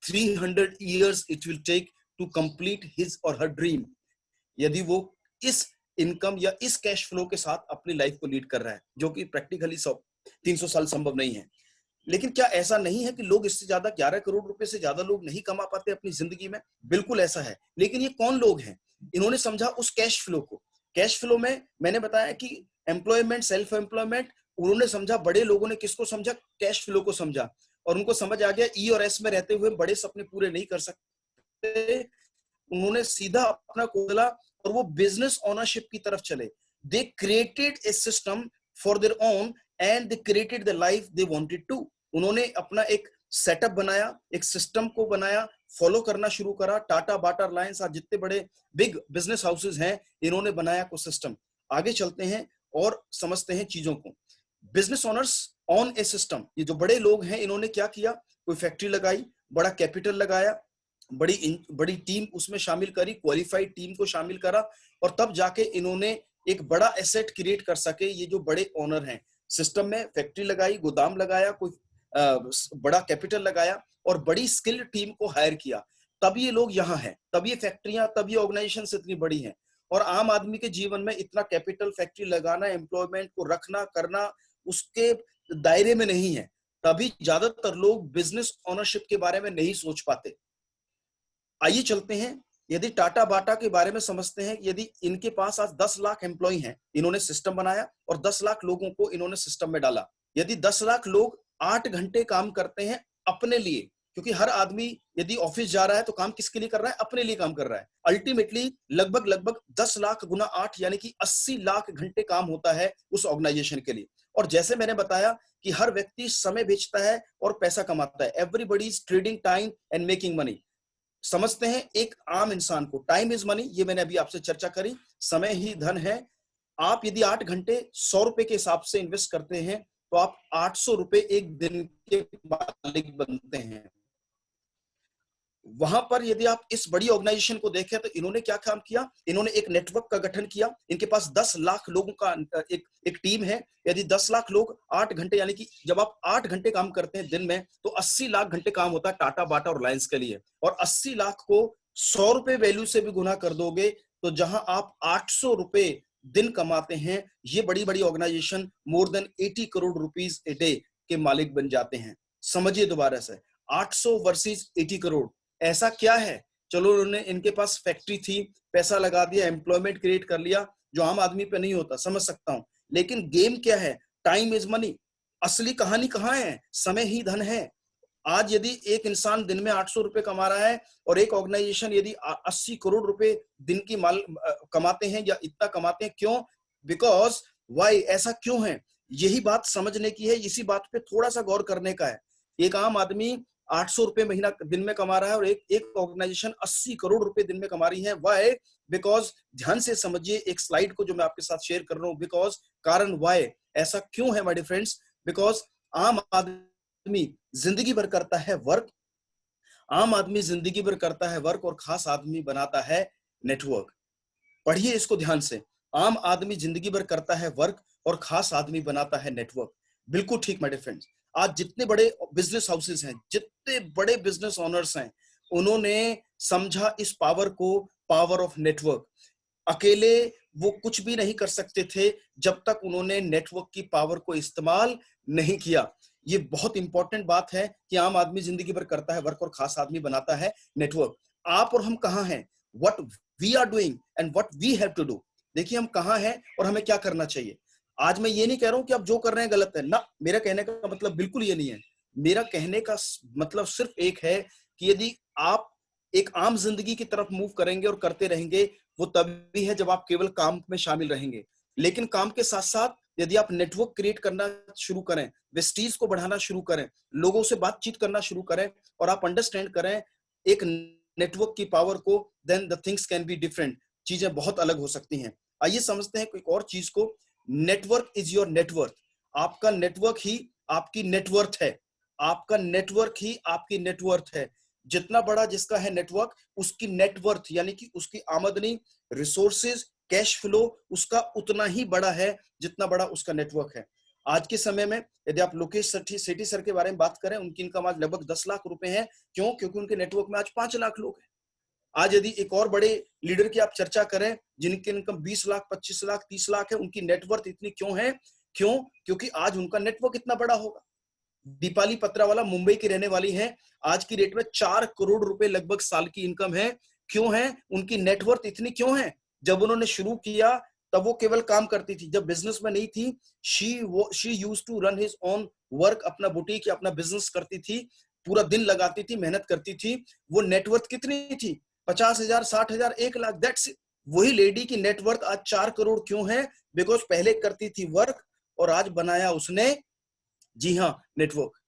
300 years it will take to complete his or her dream, यदि वो इस इनकम या इस कैश फ्लो के साथ अपनी लाइफ को लीड कर रहा है, जो कि प्रैक्टिकली 300 साल संभव नहीं है। लेकिन क्या ऐसा नहीं है कि लोग इससे ज्यादा 11 करोड़ रुपए से ज्यादा लोग नहीं कमा पाते अपनी जिंदगी में? बिल्कुल ऐसा है। लेकिन ये कौन लोग हैं? इन्होंने समझा उस कैश फ्लो को। कैश फ्लो में मैंने बताया कि एम्प्लॉयमेंट, सेल्फ एम्प्लॉयमेंट, उन्होंने समझा। बड़े लोगों ने किसको समझा? कैश फ्लो को समझा। और उनको समझ आ गया ई और एस में रहते हुए बड़े सपने पूरे नहीं कर सकते। उन्होंने सीधा अपना खोला और वो बिजनेस ओनरशिप की तरफ चले। They created a system for their own and they created the life they wanted to. उन्होंने अपना एक सेटअप बनाया, एक सिस्टम को बनाया, फॉलो करना शुरू करा। टाटा, बाटा, रिलायंस, आज जितने बड़े बिग बिजनेस हाउसेस हैं, इन्होंने बनाया को सिस्टम। आगे चलते हैं और समझते हैं चीजों को। Business owners on A system, ये जो बड़े लोग हैं, इन्होंने क्या किया? कोई फैक्ट्री लगाई, बड़ा कैपिटल लगाया, बड़ी टीम उसमें शामिल करी, क्वालिफाइड टीम को शामिल करा, और तब जाके इन्होंने एक बड़ा एसेट क्रिएट कर सके। ये जो बड़े ओनर हैं, सिस्टम में फैक्ट्री लगाई, गोदाम लगाया, कोई बड़ा कैपिटल लगाया और बड़ी स्किल्ड टीम को हायर किया। तब ये लोग यहाँ हैं, तब ये फैक्ट्रियां, तब ये ऑर्गेनाइजेशन इतनी बड़ी हैं। और आम आदमी के जीवन में इतना कैपिटल, फैक्ट्री लगाना, एम्प्लॉयमेंट को रखना, करना उसके दायरे में नहीं है। तभी ज्यादातर लोग बिजनेस ओनरशिप के बारे में नहीं सोच पाते। आइए चलते हैं, यदि टाटा बाटा के बारे में समझते हैं। यदि इनके पास आज 10 लाख एम्प्लॉय हैं, इन्होंने सिस्टम बनाया और 10 लाख लोगों को इन्होंने सिस्टम में डाला। यदि 10 लाख लोग 8 घंटे काम करते हैं अपने लिए, क्योंकि हर आदमी यदि ऑफिस जा रहा है तो काम किसके लिए कर रहा है? अपने लिए काम कर रहा है। अल्टीमेटली लगभग 10 लाख गुना 8 यानी कि 80 लाख घंटे काम होता है उस ऑर्गेनाइजेशन के लिए। और जैसे मैंने बताया कि हर व्यक्ति समय बेचता है और पैसा कमाता है। Everybody is trading time and making money. समझते हैं एक आम इंसान को, टाइम इज मनी, ये मैंने अभी आपसे चर्चा करी, समय ही धन है। आप यदि 8 घंटे 100 रुपए के हिसाब से इन्वेस्ट करते हैं तो आप 800 रुपए एक दिन के मालिक बनते हैं। वहां पर यदि आप इस बड़ी ऑर्गेनाइजेशन को देखें तो इन्होंने क्या काम किया? इन्होंने एक नेटवर्क का गठन किया। इनके पास 10 लाख लोगों का एक टीम है। यदि 10 लाख लोग 8 घंटे, यानी कि जब आप 8 घंटे काम करते हैं दिन में, तो 80 लाख घंटे काम होता है टाटा, बाटा और रिलायंस के लिए। और 80 लाख को 100 रुपए वैल्यू से भी गुना कर दोगे तो जहां आप 800 रुपए दिन कमाते हैं, ये बड़ी बड़ी organisation more than 80 crore rupees a day के मालिक बन जाते हैं। समझिए दोबारा से, 800 वर्सेस 80 करोड़, ऐसा क्या है? चलो उन्होंने, इनके पास फैक्ट्री थी, पैसा लगा दिया, एम्प्लॉयमेंट क्रिएट कर लिया, जो आम आदमी पे नहीं होता, समझ सकता हूं। लेकिन गेम क्या है? Time is money. असली कहानी कहां है? समय ही धन है। आज यदि एक इंसान दिन में 800 रुपए कमा रहा है और एक ऑर्गेनाइजेशन यदि 80 करोड़ रुपए दिन की माल कमाते हैं या इतना कमाते हैं, क्यों? बिकॉज वाई, ऐसा क्यों है? यही बात समझने की है, इसी बात पे थोड़ा सा गौर करने का है। एक आम आदमी 800 रुपए महीना दिन में कमा रहा है और एक ऑर्गेनाइजेशन 80 करोड़ रुपए दिन में कमा रही है। वाई? बिकॉज, ध्यान से समझिए एक स्लाइड को जो मैं आपके साथ शेयर कर रहा हूं। बिकॉज, कारण वाई, ऐसा क्यों है माय डियर फ्रेंड्स? बिकॉज आम आदमी जिंदगी भर करता है वर्क, आम आदमी जिंदगी भर करता है वर्क और खास आदमी बनाता है नेटवर्क। पढ़िए इसको ध्यान से, आम आदमी जिंदगी भर करता है वर्क और खास आदमी बनाता है नेटवर्क। बिल्कुल ठीक माय डियर फ्रेंड्स। आज जितने बड़े बिजनेस हाउसेस हैं, जितने बड़े बिजनेस ओनर्स हैं, उन्होंने समझा इस पावर को, पावर ऑफ नेटवर्क। अकेले वो कुछ भी नहीं कर सकते थे जब तक उन्होंने नेटवर्क की पावर को इस्तेमाल नहीं किया। ये बहुत इंपॉर्टेंट बात है कि आम आदमी जिंदगी भर करता है वर्क और खास आदमी बनाता है नेटवर्क। आप और हम कहां हैं? What we are doing and what we have to do. देखिए हम कहां हैं और हमें क्या करना चाहिए। आज मैं ये नहीं कह रहा हूं कि आप जो कर रहे हैं गलत है ना, मेरा कहने का मतलब बिल्कुल ये नहीं है। मेरा कहने का मतलब सिर्फ एक है कि यदि आप एक आम जिंदगी की तरफ मूव करेंगे और करते रहेंगे, वो तभी है जब आप केवल काम में शामिल रहेंगे। लेकिन काम के साथ साथ यदि आप नेटवर्क क्रिएट करना शुरू करें, वेस्टीज को बढ़ाना शुरू करें, लोगों से बातचीत करना शुरू करें और आप अंडरस्टैंड करें एक नेटवर्क की पावर को, then the things can be different. चीजें बहुत अलग हो सकती हैं। आइए समझते हैं एक और चीज को। Network is your net worth. आपका नेटवर्क ही आपकी नेटवर्थ है। आपका नेटवर्क ही आपकी नेटवर्थ है। जितना बड़ा जिसका है नेटवर्क, उसकी नेटवर्थ यानी कि उसकी आमदनी, रिसोर्सेज, कैश फ्लो उसका उतना ही बड़ा है जितना बड़ा उसका नेटवर्क है। आज के समय में यदि आप लोकेश सेठी सर के बारे में बात करें, उनकी इनकम आज लगभग 10 लाख रुपए है। क्यों? क्योंकि उनके नेटवर्क में आज 5 लाख लोग हैं। आज यदि एक और बड़े लीडर की आप चर्चा करें जिनकी इनकम 20 लाख, 25 लाख, 30 लाख है, उनकी नेटवर्थ इतनी क्यों है? क्यों? क्योंकि आज उनका नेटवर्क इतना बड़ा होगा। दीपाली पत्रावाला मुंबई की रहने वाली हैं, आज की डेट में 4 करोड़ रुपए लगभग साल की इनकम है। क्यों है? उनकी नेटवर्थ इतनी क्यों है? जब उन्होंने शुरू किया तब वो केवल काम करती थी, जब बिजनेस में नहीं थी। She used to run his own work, अपना बुटीक या अपना बिजनेस करती थी, पूरा दिन लगाती थी, मेहनत करती थी। वो नेटवर्थ कितनी थी? 50,000, 60,000, 1 लाख, दैट्स इट। वही लेडी की नेटवर्थ आज 4 करोड़ क्यों है? बिकॉज पहले करती थी वर्क और आज बनाया उसने, जी हाँ, नेटवर्क।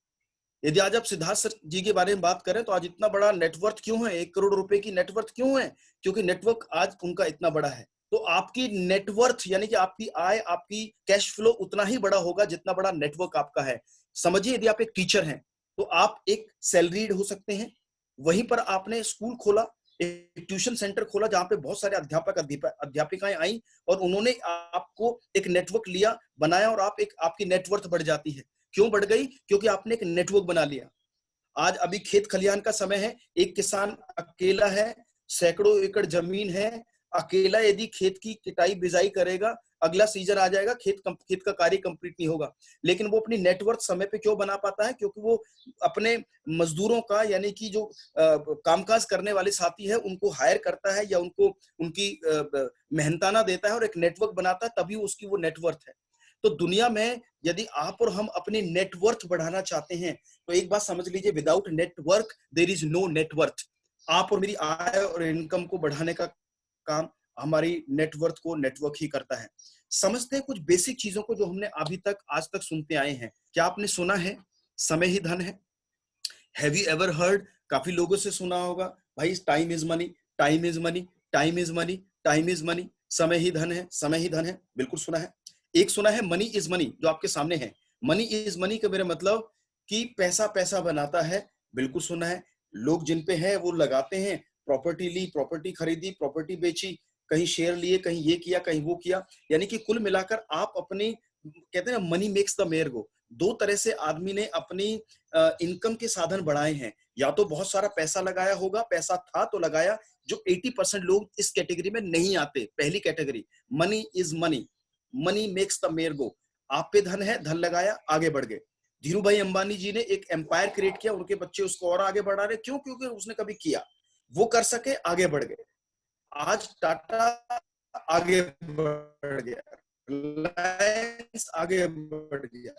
यदि आज आप सिद्धार्थ सर जी के बारे में बात करें तो आज इतना बड़ा नेटवर्थ क्यों है? 1 करोड़ रुपए की नेटवर्थ क्यों है? क्योंकि नेटवर्क आज उनका इतना बड़ा है। तो आपकी नेटवर्थ यानी कि आपकी आय, आपकी कैश फ्लो उतना ही बड़ा होगा जितना बड़ा नेटवर्क आपका है। समझिए, यदि आप एक टीचर हैं तो आप एक सैलरीड हो सकते हैं, वहीं पर आपने स्कूल खोला, एक ट्यूशन सेंटर खोला जहां पे बहुत सारे अध्यापिकाएं आई और उन्होंने आपको एक नेटवर्क लिया, बनाया और आपकी नेटवर्थ बढ़ जाती है। क्यों बढ़ गई? क्योंकि आपने एक नेटवर्क बना लिया। आज अभी खेत खलिहान का समय है, एक किसान अकेला है, सैकड़ों एकड़ जमीन है, अकेला यदि खेत की किटाई बिजाई करेगा, अगला सीजन आ जाएगा, खेत का कार्य कंप्लीट नहीं होगा। लेकिन वो अपनी नेटवर्क समय पे क्यों बना पाता है? क्योंकि वो अपने मजदूरों का यानी कि जो कामकाज करने वाले साथी है उनको हायर करता है या उनको उनकी मेहनताना देता है और एक नेटवर्क बनाता है, तभी उसकी वो नेटवर्थ है। तो दुनिया में यदि आप और हम अपनी नेटवर्थ बढ़ाना चाहते हैं तो एक बात समझ लीजिए, without network there is no net worth. आप और मेरी आय और इनकम को बढ़ाने का काम हमारी नेटवर्थ को नेटवर्क ही करता है। समझते हैं कुछ बेसिक चीजों को जो हमने अभी तक आज तक सुनते आए हैं। क्या आपने सुना है समय ही धन है? Have you ever heard? काफी लोगों से सुना होगा, भाई time is money, time is money, time is money, time is money, समय ही धन है, समय ही धन है। बिल्कुल सुना है। एक सुना है मनी इज मनी, जो आपके सामने है। मनी इज मनी का मेरा मतलब कि पैसा पैसा बनाता है। बिल्कुल सुना है। लोग जिन पे है वो लगाते हैं, प्रॉपर्टी ली, प्रॉपर्टी खरीदी, प्रॉपर्टी बेची, कहीं शेयर लिए, कहीं ये किया, कहीं वो किया। यानी कि कुल मिलाकर आप अपनी, कहते हैं ना, मनी मेक्स द मेयर गो। दो तरह से आदमी ने अपनी इनकम के साधन बढ़ाए हैं। या तो बहुत सारा पैसा लगाया होगा, पैसा था तो लगाया, जो 80% लोग इस कैटेगरी में नहीं आते। पहली category, money is money, money makes the mare go. आप पे धन है, धन लगाया, आगे बढ़ गए। धीरू भाई अंबानी जी ने एक एम्पायर क्रिएट किया, उनके बच्चे उसको और आगे बढ़ा रहे। क्यों? क्योंकि उसने कभी किया, वो कर सके, आगे बढ़ गए। आज टाटा आगे बढ़ गया, रिलायंस आगे बढ़ गया,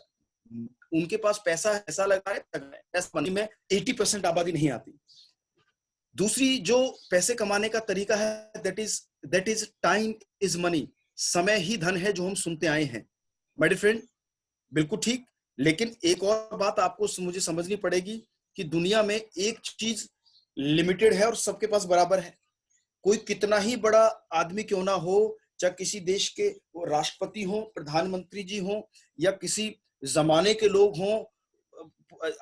उनके पास पैसा ऐसा लगा है, ऐसा मनी में 80% आबादी नहीं आती। दूसरी जो पैसे कमाने का तरीका है, that is time is money, समय ही धन है, जो हम सुनते आए हैं। माय डियर फ्रेंड, बिल्कुल ठीक। लेकिन एक और बात आपको मुझे समझनी पड़ेगी कि दुनिया में एक चीज लिमिटेड है और सबके पास बराबर है। कोई कितना ही बड़ा आदमी क्यों ना हो, चाहे किसी देश के वो राष्ट्रपति हो, प्रधानमंत्री जी हो, या किसी जमाने के लोग हों,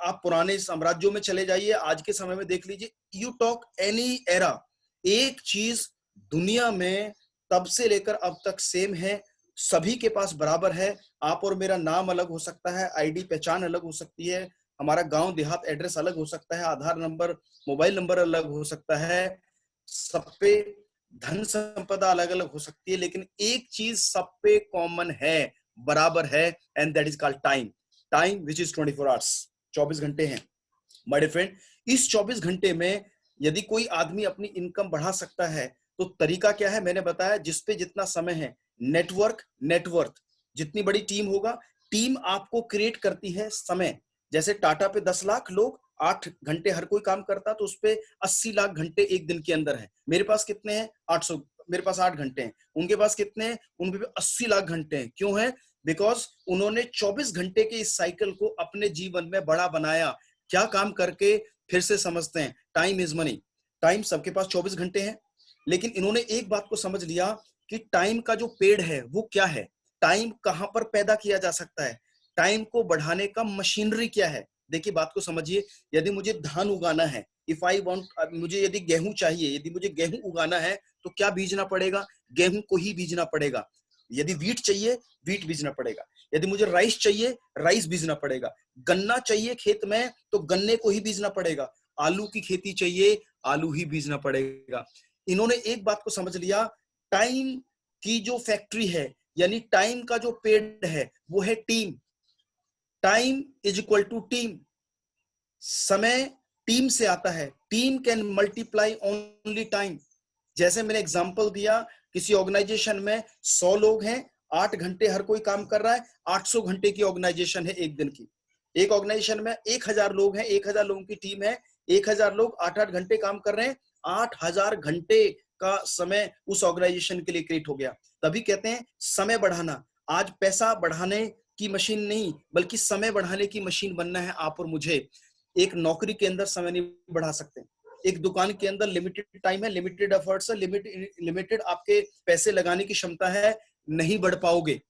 आप पुराने साम्राज्यों में चले जाइए, आज के समय में देख लीजिए, यू टॉक एनी एरा, एक चीज दुनिया में तब से लेकर अब तक सेम है, सभी के पास बराबर है। आप और मेरा नाम अलग हो सकता है, आईडी पहचान अलग हो सकती है, हमारा गांव देहात एड्रेस अलग हो सकता है, आधार नंबर, मोबाइल नंबर अलग हो सकता है, सब पे धन संपदा अलग अलग हो सकती है, लेकिन एक चीज सब पे कॉमन है, बराबर है, and that is called time. Time which is 24 hours, 24 घंटे हैं। माय डियर फ्रेंड, इस 24 घंटे में यदि कोई आदमी अपनी इनकम बढ़ा सकता है तो तरीका क्या है? मैंने बताया, जिसपे जितना समय है, नेटवर्क, नेटवर्थ। जितनी बड़ी टीम होगा, टीम आपको क्रिएट करती है समय। जैसे टाटा पे 10 लाख लोग, 8 घंटे हर कोई काम करता, तो उस पे 80 लाख घंटे एक दिन के अंदर है। मेरे पास कितने हैं? 800। मेरे पास 8 घंटे हैं। उनके पास कितने हैं? उनके पास 80 लाख घंटे हैं। क्यों है? बिकॉज उन्होंने 24 घंटे के इस साइकिल को अपने जीवन में बड़ा बनाया। क्या काम करके? फिर से समझते हैं, टाइम इज मनी। टाइम सबके पास 24 घंटे हैं, लेकिन इन्होंने एक बात को समझ लिया कि टाइम का जो पेड़ है वो क्या है, टाइम कहां पर पैदा किया जा सकता है, टाइम को बढ़ाने का मशीनरी क्या है। देखिए, बात को समझिए, यदि मुझे धान उगाना है, इफ आई वांट, मुझे यदि गेहूं चाहिए, यदि मुझे गेहूं उगाना है तो क्या बीजना पड़ेगा? गेहूं को ही बीजना पड़ेगा। यदि वीट चाहिए, वीट बीजना पड़ेगा। यदि मुझे राइस चाहिए, राइस बीजना पड़ेगा। गन्ना चाहिए खेत में, तो गन्ने को ही बीजना पड़ेगा। आलू की खेती चाहिए, आलू ही बीजना पड़ेगा। इन्होंने एक बात को समझ लिया, टाइम की जो फैक्ट्री है, यानी टाइम का जो पेड़ है, वो है team. Time is equal to team. समय टीम से आता है। Team can multiply only time. जैसे मैंने एग्जांपल दिया, किसी ऑर्गेनाइजेशन में 100 लोग हैं, 8 घंटे हर कोई काम कर रहा है, 800 घंटे की ऑर्गेनाइजेशन है एक दिन की। एक ऑर्गेनाइजेशन में 1000 लोग हैं, 1000 लोगों की टीम है, 1000 लोग 8-8 घंटे काम कर रहे हैं, 8000 घंटे का समय उस ऑर्गेनाइजेशन के लिए क्रिएट हो गया। तभी कहते हैं समय बढ़ाना। आज पैसा बढ़ाने की मशीन नहीं, बल्कि समय बढ़ाने की मशीन बनना है आप और मुझे। एक नौकरी के अंदर समय नहीं बढ़ा सकते। एक दुकान के अंदर लिमिटेड टाइम है, लिमिटेड एफर्ट्स है, लिमिटेड आपके पैसे लगाने की क्षमता है, नहीं बढ़ पाओगे।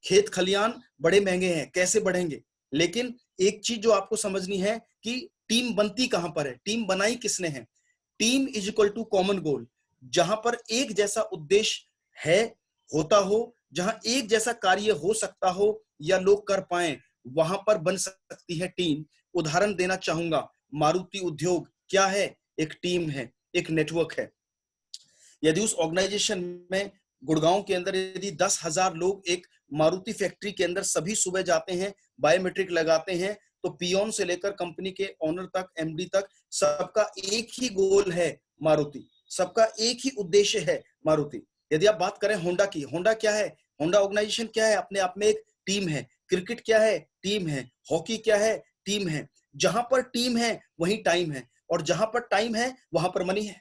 खेत खलियान बड़े महंगे हैं, कैसे बढ़ेंगे? लेकिन एक चीज जो आपको समझनी है कि टीम बनती कहां पर है, टीम बनाई किसने है। Team is equal to common goal. जहां पर एक जैसा उद्देश्य है, होता हो, जहां एक जैसा कार्य हो सकता हो या लोग कर पाए, वहां पर बन सकती है टीम। उदाहरण देना चाहूंगा, मारुति उद्योग क्या है? एक टीम है, एक नेटवर्क है। यदि उस ऑर्गेनाइजेशन में गुड़गांव के अंदर यदि 10,000 लोग एक मारुति फैक्ट्री के अंदर सभी सुबह जाते हैं, बायोमेट्रिक लगाते हैं, तो पियोन से लेकर कंपनी के ओनर तक, एमडी तक, सबका एक ही गोल है मारुति, सबका एक ही उद्देश्य है मारुति। यदि आप बात करें होंडा की, होंडा क्या है? होंडा ऑर्गेनाइजेशन क्या है? अपने आप में एक टीम है। क्रिकेट क्या है? टीम है। हॉकी क्या है? टीम है। जहां पर टीम है वहीं टाइम है, और जहां पर टाइम है वहां पर मनी है।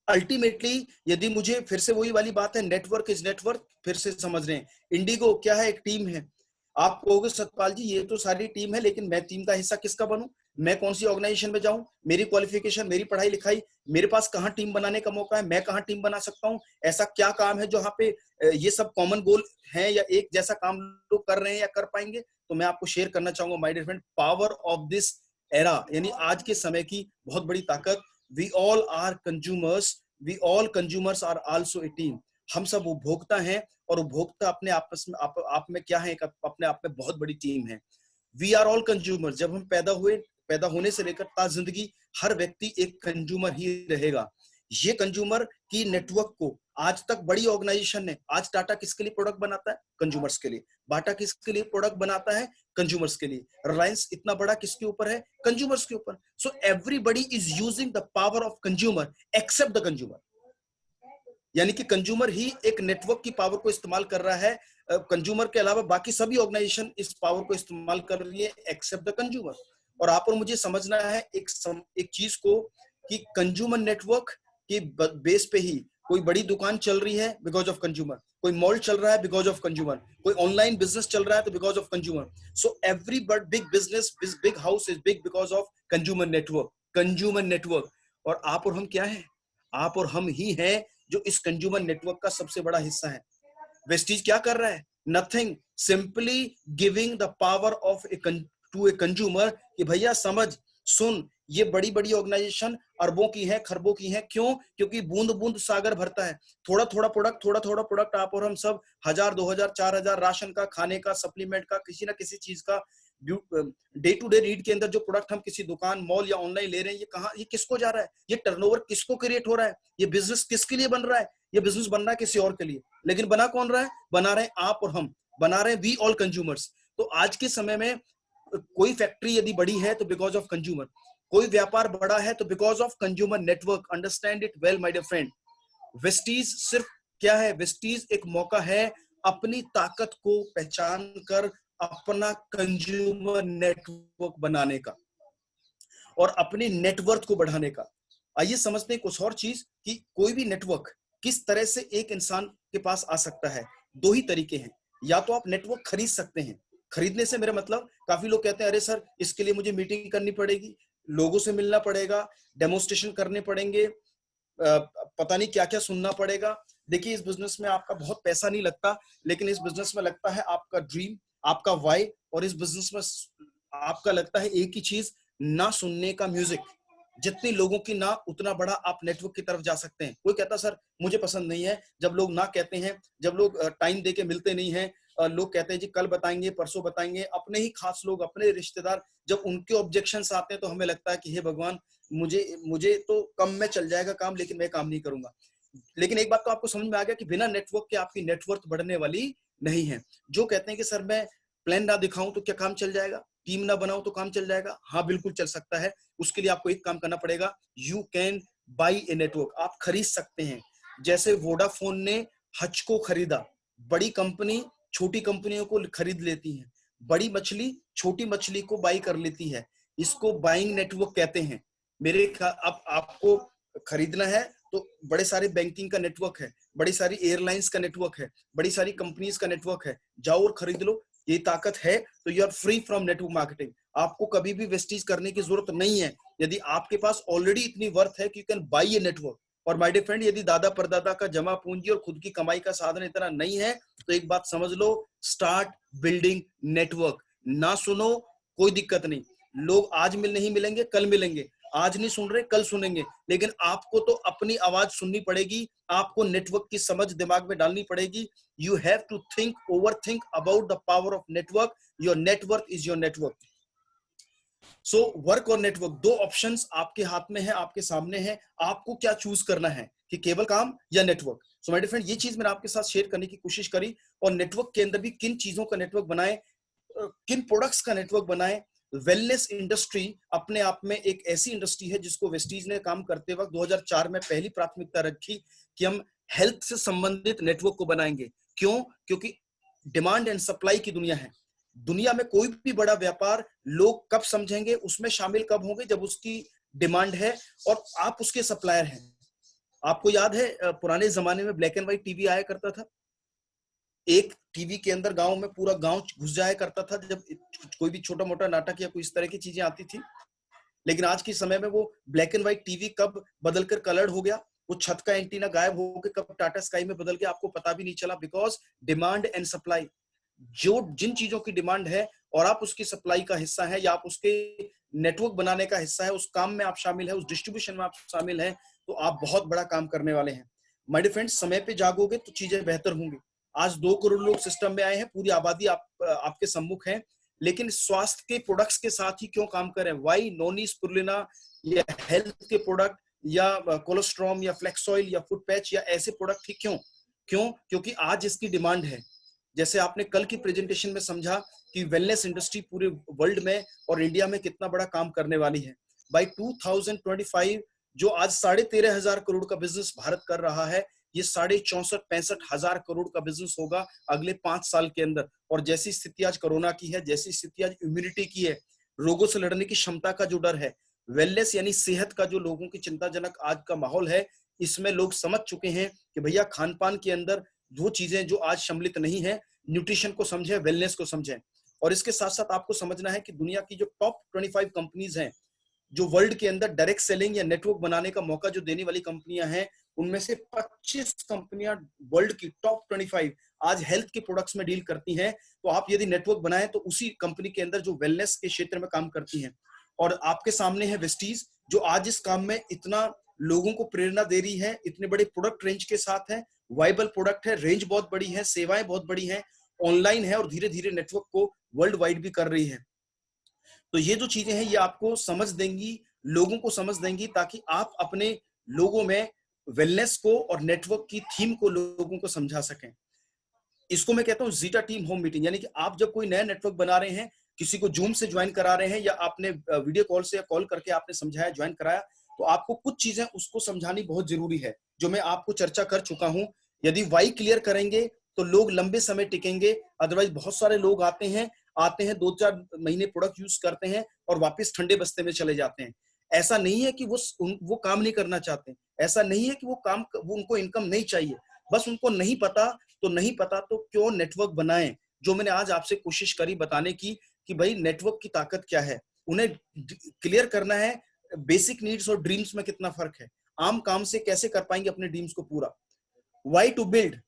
अल्टीमेटली यदि मुझे फिर से वही वाली बात है, नेटवर्क इज नेटवर्क, फिर से समझ रहे हैं। इंडिगो क्या है? एक टीम है। आप कहोगे सतपाल जी ये तो सारी टीम है, लेकिन मैं टीम का हिस्सा किसका बनूं? मैं कौन सी ऑर्गेनाइजेशन में जाऊं? मेरी क्वालिफिकेशन, मेरी पढ़ाई लिखाई, मेरे पास कहां टीम बनाने का मौका है? मैं कहां टीम बना सकता हूं? ऐसा क्या काम है जहां पे ये सब कॉमन गोल है या एक जैसा काम लोग कर रहे हैं या कर पाएंगे? तो मैं आपको शेयर करना चाहूंगा my dear friend, power of this era, यानी आज के समय की बहुत बड़ी ताकत। We all are consumers, we all consumers are also a team. हम सब उपभोक्ता हैं, और उपभोक्ता अपने आपस में आप में क्या है? एक अपने आप में बहुत बड़ी टीम है। We are all consumers. जब हम पैदा हुए, पैदा होने से लेकर ता जिंदगी, हर व्यक्ति एक कंज्यूमर ही रहेगा। ये कंज्यूमर की नेटवर्क को आज तक बड़ी ऑर्गेनाइजेशन ने, आज टाटा किसके लिए प्रोडक्ट बनाता है? कंज्यूमर्स के लिए। बाटा किसके लिए प्रोडक्ट बनाता है? कंज्यूमर्स के लिए। रिलायंस इतना बड़ा किसके ऊपर है? कंज्यूमर्स के ऊपर। So everybody is using the power of consumer except the consumer. यानी कि कंज्यूमर ही एक नेटवर्क की पावर को इस्तेमाल कर रहा है। कंज्यूमर के अलावा बाकी सभी ऑर्गेनाइजेशन इस पावर को इस्तेमाल कर रही है एक्सेप्ट द कंज्यूमर। और आप और मुझे समझना है एक चीज को, कि कंज्यूमर नेटवर्क के बेस पे ही कोई बड़ी दुकान चल रही है बिकॉज ऑफ कंज्यूमर, कोई मॉल चल रहा है बिकॉज ऑफ कंज्यूमर, कोई ऑनलाइन बिजनेस चल रहा है तो because of consumer. So every but big business, big house is big because of consumer network. Consumer network. और आप और हम क्या है? आप और हम ही हैं जो इस कंज्यूमर नेटवर्क का सबसे बड़ा हिस्सा है। वेस्टीज क्या कर रहा है? Nothing, simply giving the power of to a consumer कि भैया समझ, सुन, ये बड़ी बड़ी ऑर्गेनाइजेशन अरबों की है, खरबों की है। क्यों? क्योंकि बूंद बूंद सागर भरता है। थोड़ा थोड़ा प्रोडक्ट, थोड़ा थोड़ा प्रोडक्ट आप और हम सब 1000, 2000, 4000 राशन का, खाने का, सप्लीमेंट का, किसी ना किसी चीज का, डे टू डे रीड के अंदर जो प्रोडक्ट हम किसी दुकान, मॉल या ऑनलाइन ले रहे हैं, ये कहां, ये किसको जा रहा है? ये टर्नओवर किसको क्रिएट हो रहा है? ये बिजनेस किसके लिए बन रहा है? ये बिजनेस बन रहा है किसी और के लिए, लेकिन बना कौन रहा है? बना रहे हैं आप और हम, बना रहे हैं वी ऑल कंज्यूमर्स। तो आज के समय में कोई फैक्ट्री यदि बड़ी है तो बिकॉज ऑफ कंज्यूमर, कोई व्यापार बड़ा है तो because of consumer network. Understand it well my dear friend. Vestige सिर्फ क्या है? वेस्टीज एक मौका है अपनी ताकत को पहचान कर अपना कंज्यूमर नेटवर्क बनाने का और अपनी नेटवर्थ को बढ़ाने का। आइए समझते हैं कुछ और चीज, कि कोई भी नेटवर्क किस तरह से एक इंसान के पास आ सकता है। दो ही तरीके हैं। या तो आप नेटवर्क खरीद सकते हैं। खरीदने से मेरा मतलब, काफी लोग कहते हैं अरे सर इसके लिए मुझे मीटिंग करनी पड़ेगी, लोगों से मिलना पड़ेगा, डेमोन्स्ट्रेशन करने पड़ेंगे, पता नहीं क्या क्या सुनना पड़ेगा। देखिए, इस बिजनेस में आपका बहुत पैसा नहीं लगता, लेकिन इस बिजनेस में लगता है आपका ड्रीम, आपका वाई। और इस बिजनेस में आपका लगता है एक ही चीज, ना सुनने का म्यूजिक। जितनी लोगों की ना, उतना बड़ा आप नेटवर्क की तरफ जा सकते हैं। कोई कहता सर मुझे पसंद नहीं है जब लोग ना कहते हैं, जब लोग टाइम दे के मिलते नहीं हैं, लोग कहते हैं जी कल बताएंगे, परसों बताएंगे। अपने ही खास लोग, अपने रिश्तेदार, जब उनके ऑब्जेक्शंस आते हैं तो हमें लगता है कि हे भगवान, मुझे मुझे तो कम में चल जाएगा काम, लेकिन मैं काम नहीं करूंगा। लेकिन एक बात तो आपको समझ में आ गया कि बिना नेटवर्क के आपकी नेटवर्थ बढ़ने वाली नहीं है। जो कहते हैं कि सर मैं प्लान ना दिखाऊं तो क्या काम चल जाएगा, टीम ना बनाऊं तो काम चल जाएगा? हाँ बिल्कुल चल सकता है। उसके लिए आपको एक काम करना पड़ेगा, you can buy a network. आप खरीद सकते हैं। जैसे वोडाफोन ने हच को खरीदा, बड़ी कंपनी छोटी कंपनियों को खरीद लेती है, बड़ी मछली छोटी मछली को बाई कर लेती है। इसको बाइंग नेटवर्क कहते हैं। अब आपको खरीदना है तो बड़े सारे बैंकिंग का नेटवर्क है, बड़ी सारी एयरलाइंस का नेटवर्क है, बड़ी सारी कंपनीज का नेटवर्क है, जाओ और खरीद लो। ये ताकत है तो you are free from network marketing. आपको कभी भी वेस्टीज करने की जरूरत नहीं है, यदि आपके पास ऑलरेडी इतनी वर्थ है कि you can buy a network. और माय डियर फ्रेंड, यदि दादा परदादा का जमा पूंजी और खुद की कमाई का साधन इतना नहीं है तो एक बात समझ लो, स्टार्ट बिल्डिंग नेटवर्क। ना सुनो कोई दिक्कत नहीं, लोग आज नहीं मिलेंगे, कल मिलेंगे। आज नहीं सुन रहे, कल सुनेंगे, लेकिन आपको तो अपनी आवाज सुननी पड़ेगी। आपको नेटवर्क की समझ दिमाग में डालनी पड़ेगी। You have to think, over think about the power of network. Your network is your network. So work और नेटवर्क, दो ऑप्शंस आपके हाथ में है, आपके सामने है। आपको क्या चूज करना है कि केवल काम या network? So my dear friend, ये चीज मैंने आपके साथ शेयर करने की कोशिश करी। और नेटवर्क के अंदर भी किन चीजों का नेटवर्क बनाएं, किन प्रोडक्ट्स का नेटवर्क बनाएं। वेलनेस इंडस्ट्री अपने आप में एक ऐसी इंडस्ट्री है जिसको वेस्टीज ने काम करते वक्त 2004 में पहली प्राथमिकता रखी कि हम हेल्थ से संबंधित नेटवर्क को बनाएंगे। क्यों? क्योंकि डिमांड एंड सप्लाई की दुनिया है। दुनिया में कोई भी बड़ा व्यापार लोग कब समझेंगे, उसमें शामिल कब होंगे, जब उसकी डिमांड है और आप उसके सप्लायर हैं। आपको याद है पुराने जमाने में ब्लैक एंड व्हाइट टीवी आया करता था। एक टीवी के अंदर गांव में पूरा गांव घुस जाया करता था जब कोई भी छोटा मोटा नाटक या कोई इस तरह की चीजें आती थी। लेकिन आज के समय में वो ब्लैक एंड व्हाइट टीवी कब बदलकर कलर्ड हो गया, वो छत का एंटीना गायब हो गया, कब टाटा स्काई में बदल गया, आपको पता भी नहीं चला। बिकॉज डिमांड एंड सप्लाई, जो जिन चीजों की डिमांड है और आप उसकी सप्लाई का हिस्सा है या आप उसके नेटवर्क बनाने का हिस्सा है, उस काम में आप शामिल है, उस डिस्ट्रीब्यूशन में आप शामिल हैं, तो आप बहुत बड़ा काम करने वाले हैं। माय डियर फ्रेंड्स, समय पे जागोगे तो चीजें बेहतर होंगी। आज 2 करोड़ लोग सिस्टम में आए हैं, पूरी आबादी आपके सम्मुख है, लेकिन स्वास्थ्य के प्रोडक्ट्स के साथ ही क्यों काम करें? वाई नोनी स्पिरुलिना या हेल्थ के प्रोडक्ट या कोलेस्ट्रॉम या फ्लेक्सॉइल या फुट पैच या ऐसे प्रोडक्ट ही क्यों? क्योंकि आज इसकी डिमांड है। जैसे आपने कल की प्रेजेंटेशन में समझा कि वेलनेस इंडस्ट्री पूरे वर्ल्ड में और इंडिया में कितना बड़ा काम करने वाली है। बाय 2025 जो आज 13,500 करोड़ का बिजनेस भारत कर रहा है, ये 64,65,000 करोड़ का बिजनेस होगा अगले 5 साल के अंदर। और जैसी स्थिति आज कोरोना की है, जैसी स्थिति आज इम्यूनिटी की है, रोगों से लड़ने की क्षमता का जो डर है, वेलनेस यानी सेहत का जो लोगों की चिंताजनक आज का माहौल है, इसमें लोग समझ चुके हैं कि भैया खान पान के अंदर वो चीजें जो आज सम्मिलित नहीं है, न्यूट्रिशन को समझें, वेलनेस को समझें। और इसके साथ साथ आपको समझना है कि दुनिया की जो टॉप 25 कंपनीज हैं, जो वर्ल्ड के अंदर डायरेक्ट सेलिंग या नेटवर्क बनाने का मौका जो देने वाली कंपनियां हैं, उनमें से 25 कंपनियां वर्ल्ड की टॉप 25 आज हेल्थ के प्रोडक्ट्स में डील करती हैं। तो आप यदि नेटवर्क बनाएं तो उसी कंपनी के अंदर जो वेलनेस के क्षेत्र में काम करती हैं। और आपके सामने है वेस्टीज, जो आज इस काम में इतना लोगों को प्रेरणा दे रही है, इतने बड़े प्रोडक्ट रेंज के साथ है, वाइबल प्रोडक्ट है, रेंज बहुत बड़ी है, सेवाएं बहुत बड़ी हैं, ऑनलाइन है और धीरे धीरे नेटवर्क को वर्ल्ड वाइड भी कर रही है। तो ये जो चीजें हैं ये आपको समझ देंगी, लोगों को समझ देंगी, ताकि आप अपने लोगों में वेलनेस को और नेटवर्क की थीम को लोगों को समझा सकें। इसको मैं कहता हूं जीटा टीम होम मीटिंग, यानी कि आप जब कोई नया नेटवर्क बना रहे हैं, किसी को जूम से ज्वाइन करा रहे हैं या आपने वीडियो कॉल से या कॉल करके आपने समझाया, ज्वाइन कराया, तो आपको कुछ चीजें उसको समझानी बहुत जरूरी है, जो मैं आपको चर्चा कर चुका हूं। यदि वाई क्लियर करेंगे तो लोग लंबे समय टिकेंगे। अदरवाइज बहुत सारे लोग आते हैं 2-4 महीने प्रोडक्ट यूज करते हैं और वापस ठंडे बस्ते में चले जाते हैं। ऐसा नहीं है कि वो काम नहीं करना चाहते, ऐसा नहीं है कि वो उनको इनकम नहीं चाहिए, बस उनको नहीं पता। तो नहीं पता तो क्यों नेटवर्क बनाएं, जो मैंने आज आपसे कोशिश करी बताने की कि भाई नेटवर्क की ताकत क्या है। उन्हें क्लियर करना है बेसिक नीड्स और ड्रीम्स में कितना फर्क है, आम काम से कैसे कर पाएंगे अपने ड्रीम्स को पूरा। वाई टू बिल्ड,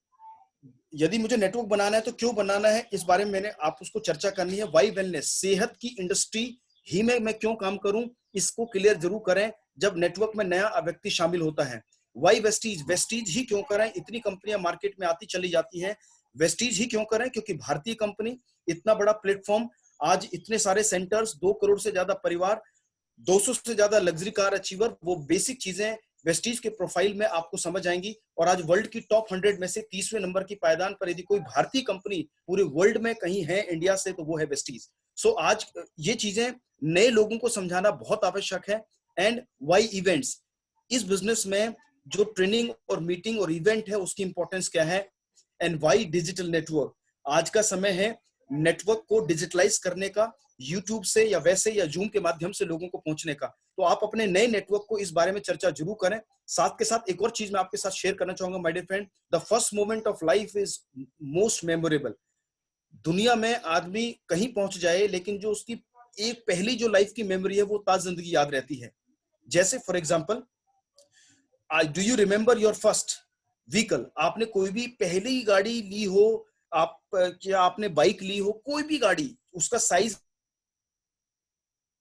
यदि मुझे नेटवर्क बनाना है तो क्यों बनाना है, इस बारे में मैंने आप उसको चर्चा करनी है। वाई वेलनेस, सेहत की इंडस्ट्री ही में मैं क्यों काम करूं, इसको क्लियर जरूर करें। जब नेटवर्क में नया व्यक्ति शामिल होता है। वाई वेस्टीज, वेस्टीज ही क्यों करें, इतनी कंपनियां मार्केट में आती चली जाती हैं, वेस्टीज ही क्यों करें, क्योंकि भारतीय कंपनी, इतना बड़ा प्लेटफॉर्म, आज इतने सारे सेंटर्स, 2 करोड़ से ज्यादा परिवार, 200 से ज्यादा लग्जरी कार अचीवर, वो बेसिक चीजें वेस्टीज के प्रोफाइल में आपको समझ आएंगी। और आज वर्ल्ड की टॉप 100 में से 30वें नंबर की पायदान पर यदि कोई भारतीय कंपनी पूरे वर्ल्ड में कहीं है इंडिया से, तो वो है वेस्टीज। सो आज ये चीजें नए लोगों को समझाना बहुत आवश्यक है। एंड वाई इवेंट्स, इस बिजनेस में जो ट्रेनिंग और मीटिंग और इवेंट है उसकी इंपॉर्टेंस क्या है। एंड वाई डिजिटल नेटवर्क, आज का समय है नेटवर्क को डिजिटलाइज करने का, यूट्यूब से या वैसे या जूम के माध्यम से लोगों को पहुंचने का। तो आप अपने नए नेटवर्क को इस बारे में चर्चा जरूर करें। साथ के साथ एक और चीज मैं आपके साथ शेयर करना चाहूंगा my dear friend, the first moment of life is most memorable. दुनिया में आदमी कहीं पहुंच जाए, लेकिन जो उसकी एक पहली जो लाइफ की मेमोरी है वो ताज जिंदगी याद रहती है। जैसे for example, do you remember your first vehicle, आपने कोई भी पहली गाड़ी ली हो, आप क्या आपने बाइक ली हो, कोई भी गाड़ी, उसका साइज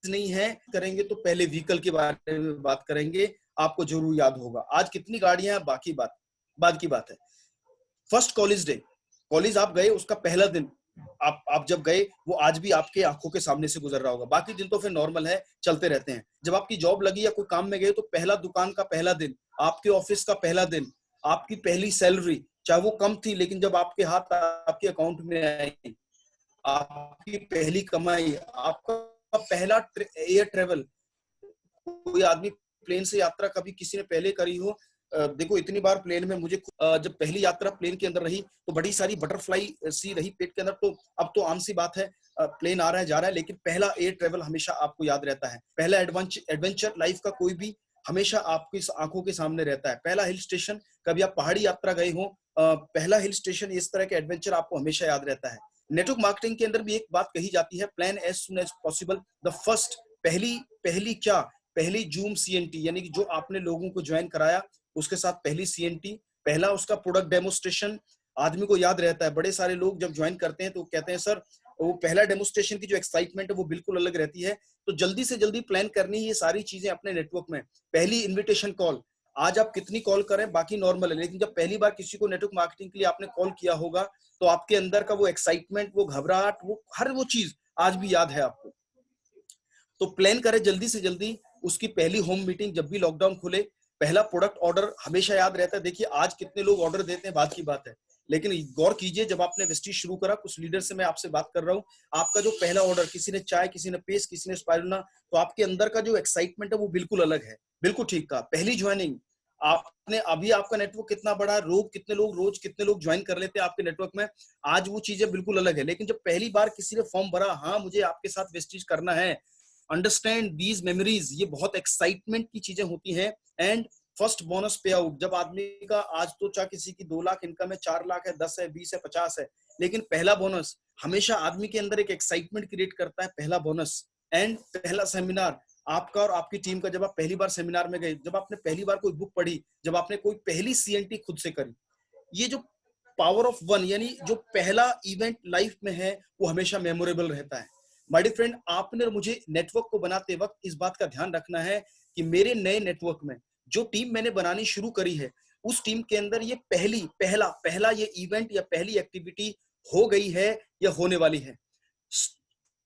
नहीं है, करेंगे तो पहले व्हीकल के बारे में बात करेंगे, आपको जरूर याद होगा। आज कितनी गाड़ियां हैं बाकी बात की बात है। फर्स्ट कॉलेज डे, कॉलेज आप गए, उसका पहला दिन आप जब गए, वो आज भी आपके आंखों के सामने से गुजर रहा होगा। बाकी दिन तो फिर नॉर्मल है, चलते रहते हैं। जब आपकी जॉब लगी या कोई काम में गए, तो पहला दुकान का पहला दिन, आपके ऑफिस का पहला दिन, आपकी पहली सैलरी, चाहे वो कम थी लेकिन जब आपके हाथ आपके अकाउंट में आई, आपकी पहली कमाई, आपका पहला एयर ट्रेवल, कोई आदमी प्लेन से यात्रा कभी किसी ने पहले करी हो, देखो इतनी बार प्लेन में मुझे जब पहली यात्रा प्लेन के अंदर रही तो बड़ी सारी बटरफ्लाई सी रही पेट के अंदर। तो अब तो आम सी बात है, प्लेन आ रहा है जा रहा है, लेकिन पहला एयर ट्रेवल हमेशा आपको याद रहता है। पहला एडवेंचर लाइफ का कोई भी हमेशा आपकी आंखों के सामने रहता है। पहला हिल स्टेशन, कभी आप पहाड़ी यात्रा गए हो, पहला हिल स्टेशन, इस तरह के एडवेंचर आपको हमेशा याद रहता है। नेटवर्क मार्केटिंग के अंदर भी एक बात कही जाती है, plan as soon as possible the first, पहली क्या, पहली जूम सीएनटी, यानी कि जो आपने लोगों को ज्वाइन कराया उसके साथ पहली सीएनटी, पहला उसका प्रोडक्ट डेमोस्ट्रेशन, आदमी को याद रहता है। बड़े सारे लोग जब ज्वाइन करते हैं तो कहते हैं सर वो पहला डेमोस्ट्रेशन की जो एक्साइटमेंट है वो बिल्कुल अलग रहती है। तो जल्दी से जल्दी प्लान करनी है ये सारी चीजें अपने नेटवर्क में। पहली इन्विटेशन कॉल, आज आप कितनी कॉल करें बाकी नॉर्मल है, लेकिन जब पहली बार किसी को नेटवर्क मार्केटिंग के लिए आपने कॉल किया होगा तो आपके अंदर का वो एक्साइटमेंट, वो घबराहट, वो हर वो चीज आज भी याद है आपको। तो प्लान करें जल्दी से जल्दी उसकी पहली होम मीटिंग, जब भी लॉकडाउन खुले, पहला प्रोडक्ट ऑर्डर हमेशा याद रहता है। देखिए आज कितने लोग ऑर्डर देते हैं बात की बात है, लेकिन गौर कीजिए जब आपने वेस्टीज शुरू करा, कुछ लीडर से मैं आपसे बात कर रहा हूँ, आपका जो पहला ऑर्डर, किसी ने चाय, किसी ने पेस्ट, किसी ने स्पाइरुलिना, तो आपके अंदर का जो एक्साइटमेंट है वो बिल्कुल अलग है। बिल्कुल ठीक कहा। पहली ज्वाइनिंग, आपने अभी आपका नेटवर्क कितना बड़ा, कितने लोग ज्वाइन कर लेते हैं आपके नेटवर्क में, आज वो चीजें बिल्कुल अलग है। लेकिन जब पहली बार किसी ने फॉर्म भरा, हाँ मुझे आपके साथ वेस्टीज करना है, अंडरस्टैंड दीज मेमोरीज, ये बहुत एक्साइटमेंट की चीजें होती हैं। एंड फर्स्ट बोनस पे आउट, जब आदमी का आज तो चाहे किसी की 2 लाख इनकम है, 4 लाख है, 10 है, 20 है, 50 है, लेकिन पहला बोनस हमेशा आदमी के अंदर एक एक्साइटमेंट क्रिएट करता है, पहला बोनस। एंड पहला सेमिनार आपका और आपकी टीम का, जब आप पहली बार सेमिनार में गए, जब आपने पहली बार कोई बुक पढ़ी, जब आपने कोई पहली सीएनटी खुद से करी, ये जो पावर ऑफ वन, यानी जो पहला इवेंट लाइफ में है वो हमेशा मेमोरेबल रहता है। माय डियर फ्रेंड, आपने मुझे नेटवर्क को बनाते वक्त इस बात का ध्यान रखना है कि मेरे नए नेटवर्क में जो टीम मैंने बनानी शुरू करी है, उस टीम के अंदर ये पहला ये इवेंट या पहली एक्टिविटी हो गई है या होने वाली है।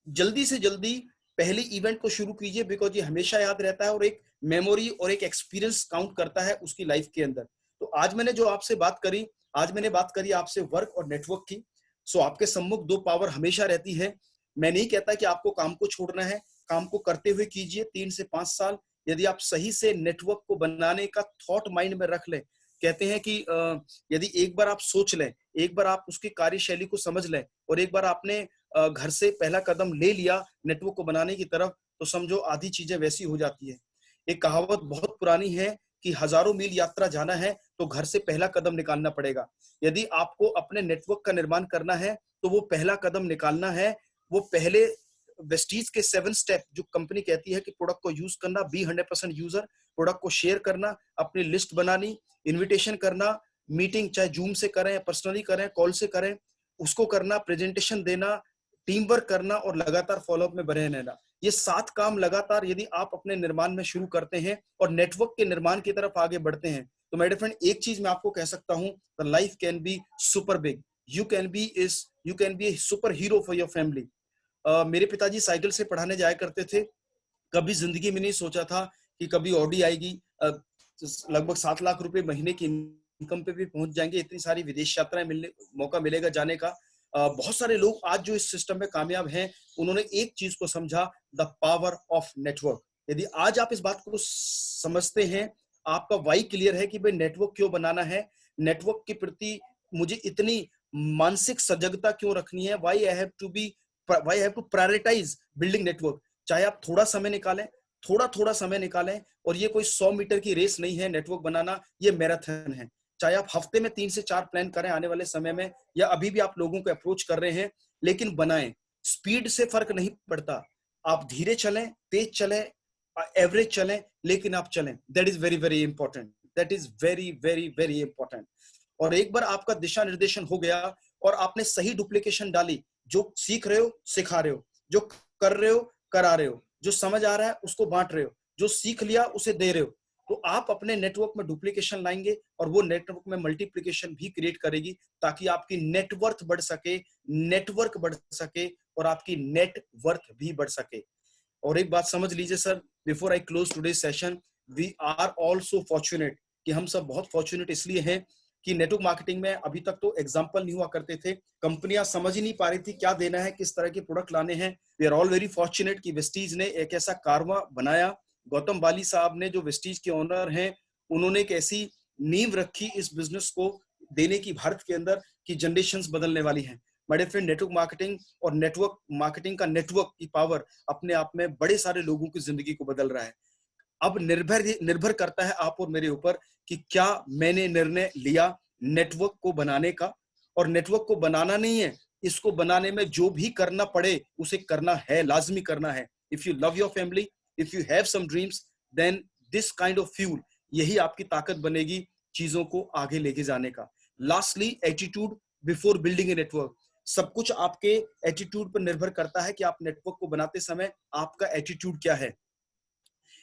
जल्दी से जल्दी पहली इवेंट को शुरू कीजिए, बिकॉज ये हमेशा याद रहता है और एक मेमोरी और एक एक्सपीरियंस काउंट करता है उसकी लाइफ के अंदर। तो आज मैंने जो आपसे बात करी, आज मैंने बात करी आपसे वर्क और नेटवर्क की। सो आपके सम्मुख 2 पावर हमेशा रहती है। मैं नहीं कहता कि आपको काम को छोड़ना है, काम को करते हुए कीजिए 3 से 5 साल। यदि आप सही से नेटवर्क को बनाने का थॉट माइंड में रख लें, कहते हैं कि यदि एक बार आप सोच लें, एक बार आप उसकी कार्यशैली को समझ लें और एक बार आपने घर से पहला कदम ले लिया नेटवर्क को बनाने की तरफ, तो समझो आधी चीजें वैसी हो जाती है। एक कहावत बहुत पुरानी है कि हजारों मील यात्रा जाना है तो घर से पहला कदम निकालना पड़ेगा। यदि आपको अपने नेटवर्क का निर्माण करना है तो वो पहला कदम निकालना है। वो पहले वेस्टीज के 7 स्टेप जो कंपनी कहती है कि प्रोडक्ट को यूज करना, बी 100% यूजर, प्रोडक्ट को शेयर करना, अपनी लिस्ट बनानी, इन्विटेशन करना, मीटिंग चाहे जूम से करें, पर्सनली करें, कॉल से करें, उसको करना, प्रेजेंटेशन देना, टीम वर्क करना और लगातार फॉलोअप में बने रहना। ये 7 काम लगातार यदि आप अपने निर्माण में शुरू करते हैं और नेटवर्क के निर्माण की तरफ आगे बढ़ते हैं, तो मेरे फ्रेंड एक चीज मैं आपको कह सकता हूं, the life can be super big. You can be A super hero for your family. मेरे पिताजी साइकिल से पढ़ाने जाया करते थे। कभी जिंदगी में नहीं सोचा था कि कभी ऑडी आएगी, लगभग 7 लाख रुपए महीने की इनकम पे भी पहुंच जाएंगे, इतनी सारी विदेश यात्राएं मिलने मौका मिलेगा जाने का। बहुत सारे लोग आज जो इस सिस्टम में कामयाब हैं, उन्होंने एक चीज को समझा, द पावर ऑफ नेटवर्क। यदि आज आप इस बात को समझते हैं, आपका वाई क्लियर है कि भाई नेटवर्क क्यों बनाना है, नेटवर्क के प्रति मुझे इतनी मानसिक सजगता क्यों रखनी है, why I have to prioritise building network. चाहे आप थोड़ा थोड़ा समय निकालें, और ये कोई 100 मीटर की रेस नहीं है नेटवर्क बनाना, ये मैराथन है। चाहे आप हफ्ते में 3 से 4 प्लान करें आने वाले समय में, या अभी भी आप लोगों को अप्रोच कर रहे हैं, लेकिन बनाएं। स्पीड से फर्क नहीं पड़ता, आप धीरे चलें, तेज चलें, एवरेज चलें, लेकिन आप चलें। That is very very important, that is very very very important. और एक बार आपका दिशा निर्देशन हो गया और आपने सही डुप्लीकेशन डाली, जो सीख रहे हो सिखा रहे हो, जो कर रहे हो करा रहे हो, जो समझ आ रहा है उसको बांट रहे हो, जो सीख लिया उसे दे रहे हो, तो आप अपने नेटवर्क में डुप्लीकेशन लाएंगे और वो नेटवर्क में मल्टीप्लिकेशन भी क्रिएट करेगी, ताकि आपकी नेटवर्थ बढ़ सके, नेटवर्क बढ़ सके, और आपकी नेटवर्थ भी बढ़ सके। और एक बात समझ लीजिए sir, before I close today session, we are also fortunate, कि हम सब बहुत फॉर्चुनेट इसलिए हैं कि नेटवर्क मार्केटिंग में अभी तक तो एग्जाम्पल नहीं हुआ करते थे, कंपनियां समझ ही नहीं पा रही थी क्या देना है, किस तरह के प्रोडक्ट लाने हैं। We are all very fortunate कि वेस्टीज ने एक ऐसा कारवां बनाया, गौतम बाली साहब ने, जो वेस्टीज के ओनर हैं, उन्होंने एक ऐसी नींव रखी इस बिजनेस को देने की भारत के अंदर, की जनरेशंस बदलने वाली हैं। मेरे फ्रेंड, नेटवर्क मार्केटिंग और नेटवर्क मार्केटिंग का नेटवर्क की पावर अपने आप में बड़े सारे लोगों की जिंदगी को बदल रहा है। अब निर्भर करता है आप और मेरे ऊपर कि क्या मैंने निर्णय लिया नेटवर्क को बनाने का। और नेटवर्क को बनाना नहीं है, इसको बनाने में जो भी करना पड़े उसे करना है, लाजमी करना है। If you love your family, if you have some dreams, then this kind of fuel, यही आपकी ताकत बनेगी चीजों को आगे लेके जाने का। Lastly, attitude before building a network. सब कुछ आपके एटीट्यूड पर निर्भर करता है कि आप नेटवर्क को बनाते समय आपका एटीट्यूड क्या है।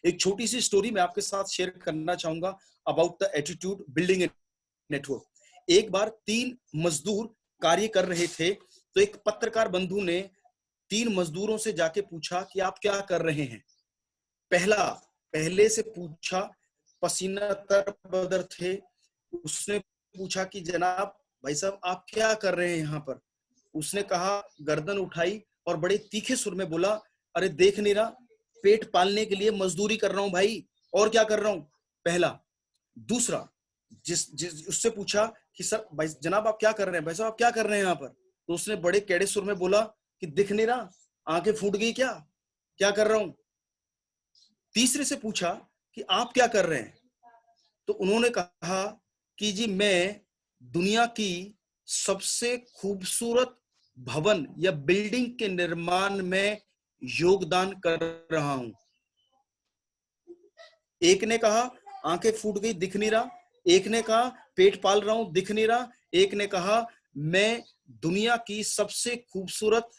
एक छोटी सी स्टोरी मैं आपके साथ शेयर करना चाहूंगा about the attitude building a network. एक बार 3 मजदूर कार्य कर रहे थे, तो एक पत्रकार बंधु ने 3 मजदूरों से जाके पूछा कि आप क्या कर रहे हैं। पहले से पूछा, पसीना तर बदर थे, उसने पूछा कि जनाब भाई साहब आप क्या कर रहे हैं यहाँ पर। उसने कहा, गर्दन उठाई और बड़े तीखे सुर में बोला, अरे देख नहीं रहा, पेट पालने के लिए मजदूरी कर रहा हूं भाई, और क्या कर रहा हूं। पहला। दूसरा, जिस उससे पूछा कि सर भाई जनाब आप क्या कर रहे हैं, भाई साहब आप क्या कर रहे हैं यहाँ पर, तो उसने बड़े कैड़े सुर में बोला कि दिख नहीं रहा, आंखें फूट गई क्या, क्या कर रहा हूं। तीसरे से पूछा कि आप क्या कर रहे हैं, तो उन्होंने कहा कि जी मैं दुनिया की सबसे खूबसूरत भवन या बिल्डिंग के निर्माण में योगदान कर रहा हूं। एक ने कहा आंखें फूट गई दिख नहीं रहा, एक ने कहा पेट पाल रहा हूं दिख नहीं रहा, एक ने कहा मैं दुनिया की सबसे खूबसूरत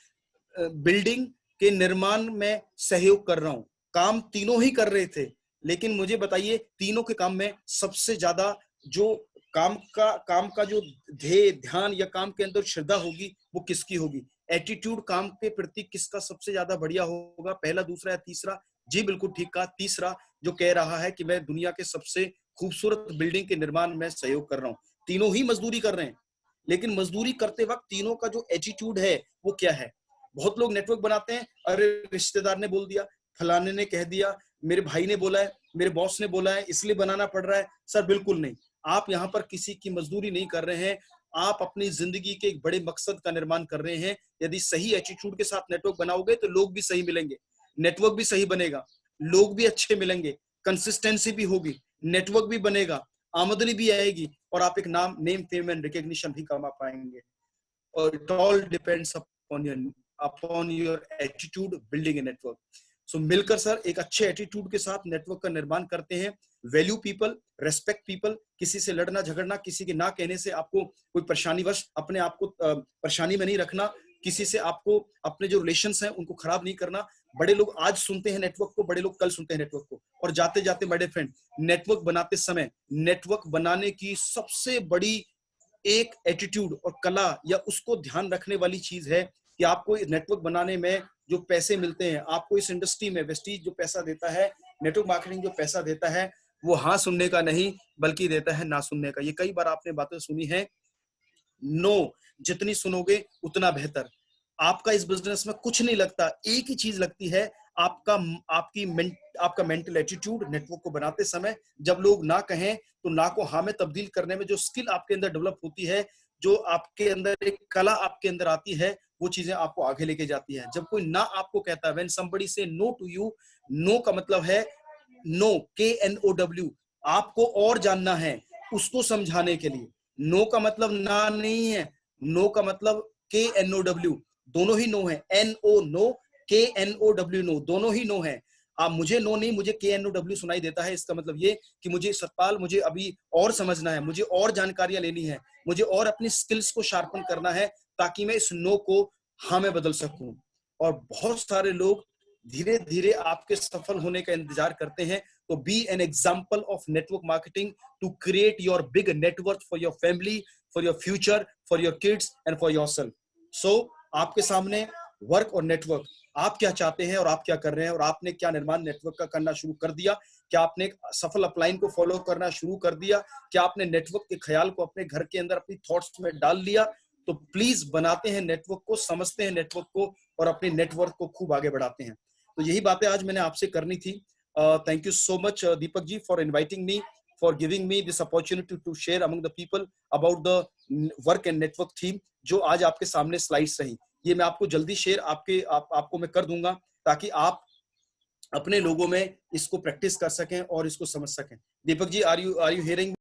बिल्डिंग के निर्माण में सहयोग कर रहा हूं। काम तीनों ही कर रहे थे, लेकिन मुझे बताइए तीनों के काम में सबसे ज्यादा जो काम का जो ध्येय ध्यान या काम के अंदर श्रद्धा होगी वो किसकी होगी, एटीट्यूड काम के प्रति किसका सबसे ज्यादा बढ़िया होगा, पहला, दूसरा या तीसरा। जी बिल्कुल ठीक कहा, तीसरा, जो कह रहा है कि मैं दुनिया के सबसे खूबसूरत बिल्डिंग के निर्माण में सहयोग कर रहा हूं। तीनों ही मजदूरी कर रहे हैं, लेकिन मजदूरी करते वक्त तीनों का जो एटीट्यूड है वो क्या है। बहुत लोग नेटवर्क बनाते हैं, अरे रिश्तेदार ने बोल दिया, फलाने ने कह दिया, मेरे भाई ने बोला है, मेरे बॉस ने बोला है, इसलिए बनाना पड़ रहा है। सर बिल्कुल नहीं, आप यहाँ पर किसी की मजदूरी नहीं कर रहे हैं, आप अपनी जिंदगी के एक बड़े मकसद का निर्माण कर रहे हैं। यदि सही एटीट्यूड के साथ नेटवर्क बनाओगे तो लोग भी सही मिलेंगे, नेटवर्क भी सही बनेगा, लोग भी अच्छे मिलेंगे, कंसिस्टेंसी भी होगी, नेटवर्क भी बनेगा, आमदनी भी आएगी, और आप एक नेम फेम एंड रिकॉग्निशन भी कमा पाएंगे। और it all depends upon your attitude building a network. So मिलकर सर एक अच्छे एटीट्यूड के साथ नेटवर्क का निर्माण करते हैं। वैल्यू पीपल, रेस्पेक्ट पीपल, किसी से लड़ना झगड़ना, किसी के ना कहने से आपको कोई परेशानीवश अपने आप को परेशानी में नहीं रखना, किसी से आपको अपने जो रिलेशंस हैं उनको खराब नहीं करना, बड़े लोग आज सुनते हैं नेटवर्क को, बड़े लोग कल सुनते हैं नेटवर्क को। और जाते जाते मेरे फ्रेंड, नेटवर्क बनाते समय, नेटवर्क बनाने की सबसे बड़ी एक एटीट्यूड और कला या उसको ध्यान रखने वाली चीज है कि आपको नेटवर्क बनाने में जो पैसे मिलते हैं, आपको इस इंडस्ट्री में वेस्टीज जो पैसा देता है, नेटवर्क मार्केटिंग जो पैसा देता है, वो हाँ सुनने का नहीं बल्कि देता है ना सुनने का। ये कई बार आपने बातें सुनी है, नो, जितनी सुनोगे उतना बेहतर। आपका इस बिजनेस में कुछ नहीं लगता, एक ही चीज लगती है, आपका आपका मेंटल एटीट्यूड नेटवर्क को बनाते समय। जब लोग ना कहें तो ना को हाँ में तब्दील करने में जो स्किल आपके अंदर डेवलप होती है, जो आपके अंदर एक कला आपके अंदर आती है, वो चीजें आपको आगे लेके जाती है। जब कोई ना आपको कहता है, व्हेन समबडी से नो टू यू, नो का मतलब है नो, KNOW, आपको और जानना है उसको समझाने के लिए। नो का मतलब ना नहीं है, नो का मतलब KNOW, दोनों ही नो है। NO नो, KNOW नो, दोनों ही नो है। आप मुझे नो नहीं, मुझे KNOW सुनाई देता है, इसका मतलब ये कि मुझे सतपाल, मुझे अभी और समझना है, मुझे और जानकारियां लेनी है, मुझे और अपनी स्किल्स को शार्पन करना है ताकि मैं इस नो को हाँ में बदल सकूं। और बहुत सारे लोग धीरे धीरे आपके सफल होने का इंतजार करते हैं। तो be an example of network marketing to create your big network for your family, for your future, for your kids and for yourself. So आपके सामने वर्क और नेटवर्क, आप क्या चाहते हैं और आप क्या कर रहे हैं, और आपने क्या निर्माण नेटवर्क का करना शुरू कर दिया? क्या आपने एक सफल अपलाइन को फॉलो करना शुरू कर दिया? क्या आपने नेटवर्क के ख्याल को अपने घर के अंदर अपनी थॉट्स में डाल लिया? तो प्लीज बनाते हैं नेटवर्क को, समझते हैं नेटवर्क को, और अपने नेटवर्क को खूब आगे बढ़ाते हैं। तो यही बातें आज मैंने आपसे करनी थी। Thank you so much Deepak ji for inviting me, for giving me this opportunity to share among the people about the work and network theme, जो आज आपके सामने स्लाइड्स रही। ये मैं आपको जल्दी शेयर आपको मैं कर दूंगा, ताकि आप अपने लोगों में इसको प्रैक्टिस कर सकें और इसको समझ सकें। Deepak ji, are you hearing?